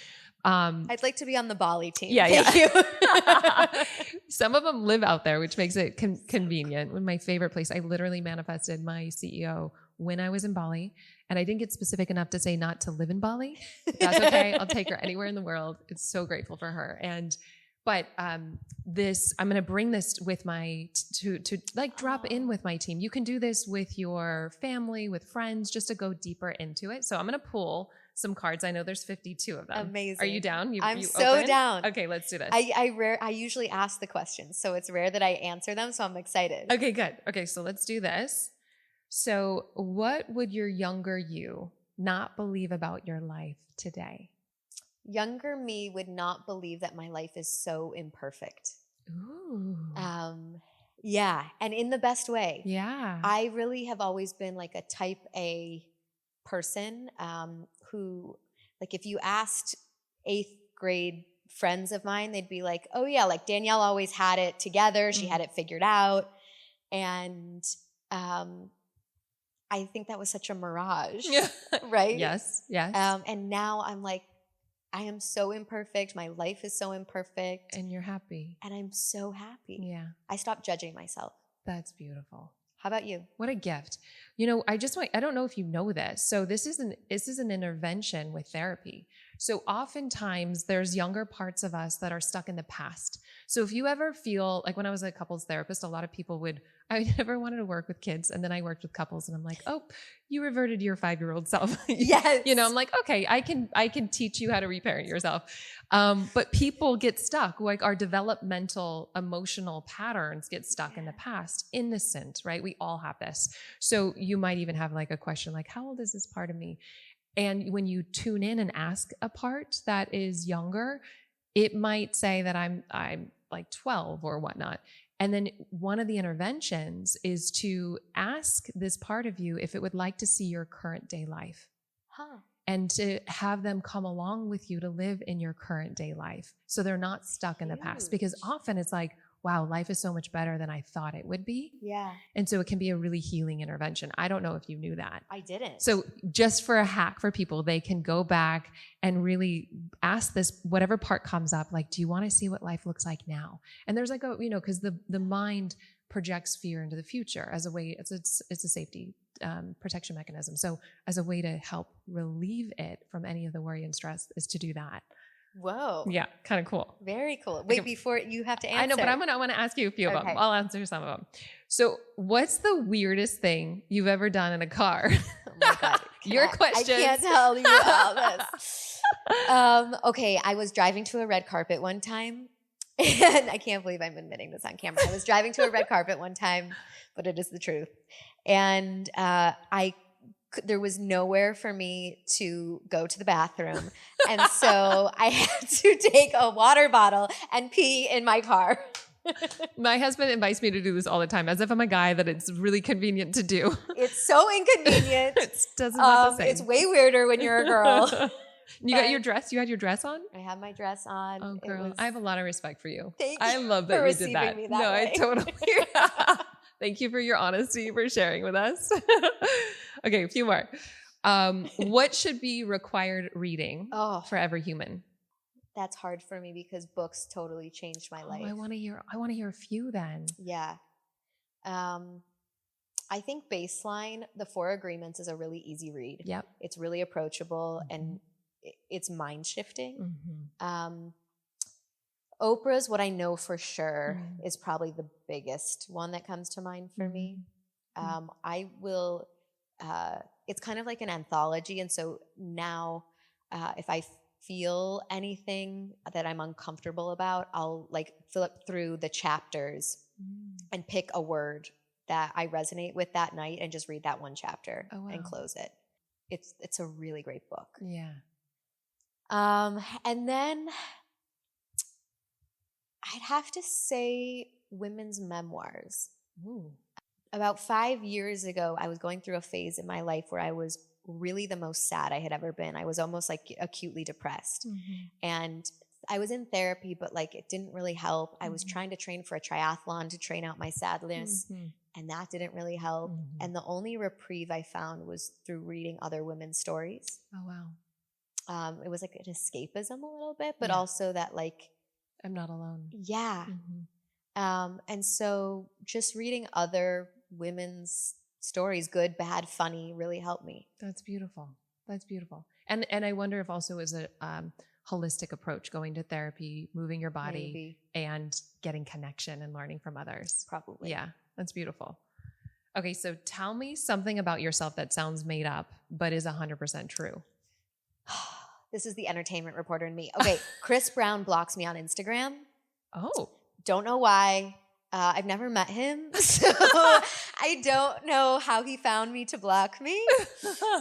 I'd like to be on the Bali team. Yeah, Thank you. Some of them live out there, which makes it convenient. My favorite place, I literally manifested my CEO when I was in Bali, and I didn't get specific enough to say not to live in Bali. That's okay. I'll take her anywhere in the world. It's so grateful for her. But I'm going to bring this with to drop in with my team. You can do this with your family, with friends, just to go deeper into it. So I'm going to pull some cards. I know there's 52 of them. Amazing. Are you down? I'm so open? down. Okay, let's do this. I usually ask the questions, so it's rare that I answer them. So I'm excited. Okay, good. Okay, so let's do this. So what would your younger you not believe about your life today? Younger me would not believe that my life is so imperfect. Ooh. Yeah. And in the best way. Yeah. I really have always been like a type A person, who, like, if you asked 8th grade friends of mine, they'd be like, oh yeah, like Danielle always had it together. She had it figured out. And, I think that was such a mirage, right? Yes. And now I'm like, I am so imperfect. My life is so imperfect. And you're happy. And I'm so happy. Yeah. I stopped judging myself. That's beautiful. How about you? What a gift. I don't know if you know this. So this is an intervention with therapy. So oftentimes there's younger parts of us that are stuck in the past. So if you ever feel like, when I was a couples therapist, a lot of people I never wanted to work with kids. And then I worked with couples, and I'm like, oh, you reverted to your 5-year-old self. Yes. I'm like, okay, I can teach you how to reparent yourself. But people get stuck, like our developmental emotional patterns get stuck in the past. Innocent, right? We all have this. So you might even have like a question like, how old is this part of me? And when you tune in and ask a part that is younger, it might say that I'm like 12 or whatnot. And then one of the interventions is to ask this part of you if it would like to see your current day life. And to have them come along with you to live in your current day life. So they're not stuck in the past, because often it's like, wow, life is so much better than I thought it would be. Yeah. And so it can be a really healing intervention. I don't know if you knew that. I didn't. So just for a hack for people, they can go back and really ask this, whatever part comes up, like, do you want to see what life looks like now? And there's like because the mind projects fear into the future as a way, it's a safety protection mechanism. So as a way to help relieve it from any of the worry and stress is to do that. Whoa. Yeah, kind of cool. Very cool. Wait, before you have to answer. I know, but I want to ask you a few of them. I'll answer some of them. So what's the weirdest thing you've ever done in a car? Oh my God. Your question. I can't tell you all this. Okay, I was driving to a red carpet one time. And I can't believe I'm admitting this on camera. I was driving to a red carpet one time, but it is the truth. And there was nowhere for me to go to the bathroom. And so I had to take a water bottle and pee in my car. My husband invites me to do this all the time, as if I'm a guy that it's really convenient to do. It's so inconvenient. It doesn't not the same. It's way weirder when you're a girl. You got your dress? You had your dress on? I had my dress on. Oh, girl. I have a lot of respect for you. Thank I you love that for you did that. receiving me that way. I totally. Thank you for your honesty, for sharing with us. Okay, a few more. What should be required reading for every human? That's hard for me because books totally changed my life. I want to hear a few then. Yeah. I think baseline, The Four Agreements is a really easy read. Yep. It's really approachable and it's mind shifting. Oprah's What I Know for Sure is probably the biggest one that comes to mind for me. I will, it's kind of like an anthology. And so now if I feel anything that I'm uncomfortable about, I'll like flip through the chapters and pick a word that I resonate with that night and just read that one chapter and close it. It's a really great book. Yeah. And then I'd have to say women's memoirs. Ooh. About 5 years ago, I was going through a phase in my life where I was really the most sad I had ever been. I was almost like acutely depressed. And I was in therapy, but like it didn't really help. I was trying to train for a triathlon to train out my sadness, and that didn't really help. And the only reprieve I found was through reading other women's stories. Oh, wow. It was like an escapism a little bit, but also that like, I'm not alone. Yeah. And so just reading other women's stories, good, bad, funny, really helped me. That's beautiful. That's beautiful. And I wonder if also is a holistic approach, going to therapy, moving your body, and getting connection and learning from others. Probably. Yeah, that's beautiful. Okay, so tell me something about yourself that sounds made up, but is 100% true. This is the entertainment reporter in me. Okay, Chris Brown blocks me on Instagram. Oh. Don't know why. I've never met him, so I don't know how he found me to block me.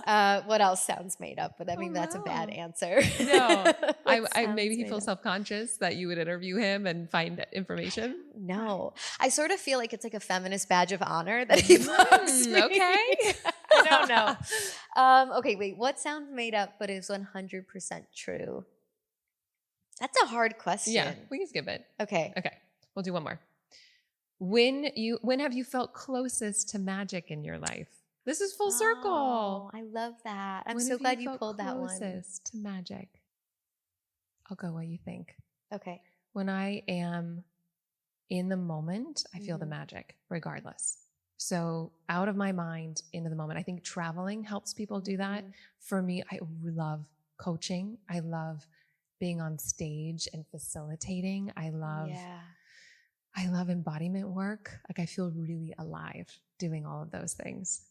What else sounds made up? But I mean, that's a bad answer. No, I maybe he feels self-conscious that you would interview him and find information. No, I sort of feel like it's like a feminist badge of honor that he blocks me. Okay. I don't know. Okay, wait. What sounds made up but is 100% true? That's a hard question. Yeah, we can skip it. Okay. We'll do one more. When have you felt closest to magic in your life? This is full circle. I love that. I'm so glad you pulled that one. Closest to magic. I'll go what you think. Okay. When I am in the moment, I feel the magic regardless. So out of my mind, into the moment. I think traveling helps people do that. For me, I love coaching. I love being on stage and facilitating. I love embodiment work. Like I feel really alive doing all of those things.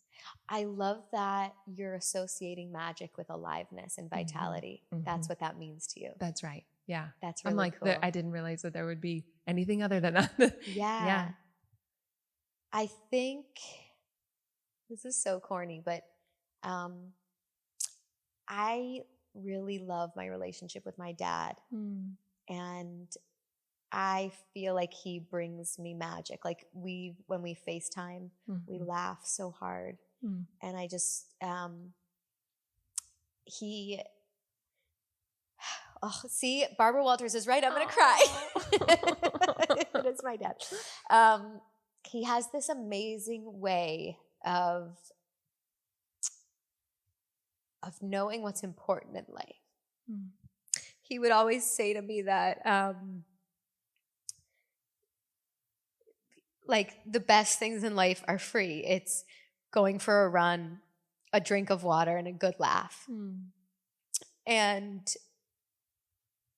I love that you're associating magic with aliveness and vitality. That's what that means to you. That's right. Yeah. That's really I'm like, cool. I didn't realize that there would be anything other than that. Yeah. I think this is so corny, but I really love my relationship with my dad. And I feel like he brings me magic. Like when we FaceTime, we laugh so hard. And I just, see, Barbara Walters is right. I'm going to cry. It is my dad. He has this amazing way of knowing what's important in life. He would always say to me that, like the best things in life are free. It's going for a run, a drink of water, and a good laugh. And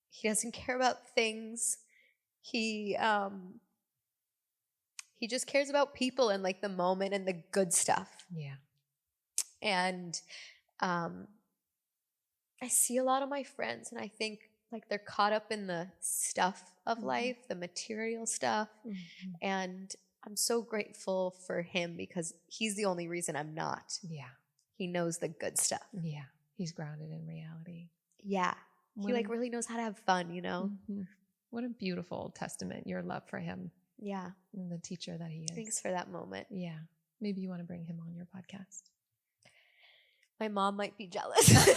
he doesn't care about things. He just cares about people and like the moment and the good stuff. Yeah. And I see a lot of my friends and I think like they're caught up in the stuff of life, the material stuff. And I'm so grateful for him because he's the only reason I'm not. Yeah. He knows the good stuff. Yeah. He's grounded in reality. Yeah. He like really knows how to have fun, you know? What a beautiful testament, your love for him. Yeah. And the teacher that he is. Thanks for that moment. Yeah. Maybe you want to bring him on your podcast. My mom might be jealous. I've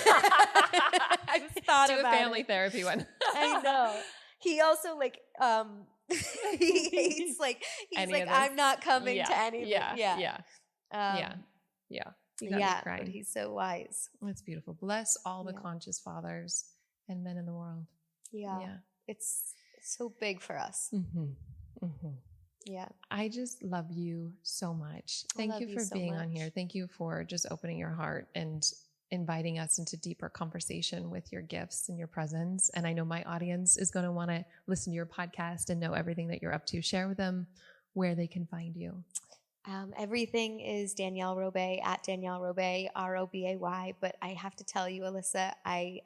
thought Do about a family it. therapy one. I know. He also he hates he's like, I'm not coming to any of it. Yeah. You got me crying. But he's so wise. That's beautiful. Bless all the conscious fathers and men in the world. Yeah. It's so big for us. Mm-hmm. Mm-hmm. Yeah. I just love you so much. Thank you for being on here. Thank you for just opening your heart and inviting us into deeper conversation with your gifts and your presence. And I know my audience is going to want to listen to your podcast and know everything that you're up to. Share with them where they can find you. Everything is Danielle Robay, at Danielle Robay, Robay. But I have to tell you, Alyssa, I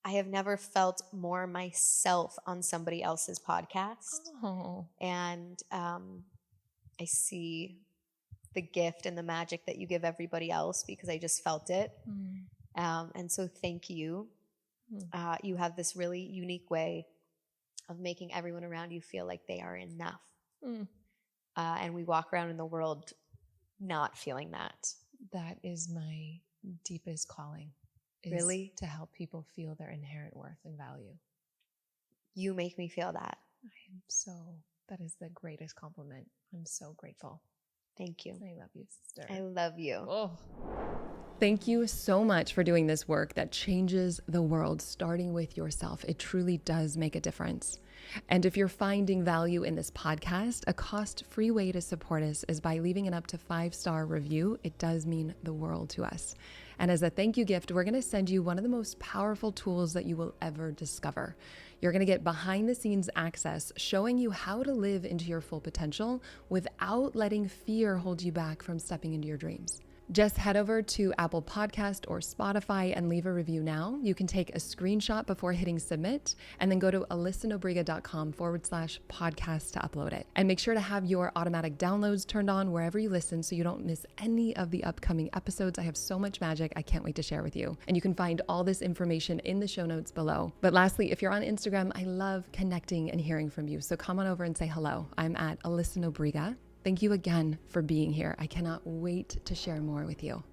have never felt more myself on somebody else's podcast. Oh. And I see the gift and the magic that you give everybody else because I just felt it. And so thank you. You have this really unique way of making everyone around you feel like they are enough. And we walk around in the world not feeling that. That is my deepest calling. Really? To help people feel their inherent worth and value. You make me feel that. That is the greatest compliment. I'm so grateful. Thank you. I love you, sister. I love you. Oh. Thank you so much for doing this work that changes the world, starting with yourself. It truly does make a difference. And if you're finding value in this podcast, a cost-free way to support us is by leaving an up to 5-star review. It does mean the world to us. And as a thank you gift, we're going to send you one of the most powerful tools that you will ever discover. You're going to get behind the scenes access showing you how to live into your full potential without letting fear hold you back from stepping into your dreams. Just head over to Apple Podcast or Spotify and leave a review now. You can take a screenshot before hitting submit and then go to alyssanobriga.com/podcast to upload it. And make sure to have your automatic downloads turned on wherever you listen so you don't miss any of the upcoming episodes. I have so much magic I can't wait to share with you. And you can find all this information in the show notes below. But lastly, if you're on Instagram, I love connecting and hearing from you. So come on over and say hello. I'm at Alyssa Nobriga. Thank you again for being here. I cannot wait to share more with you.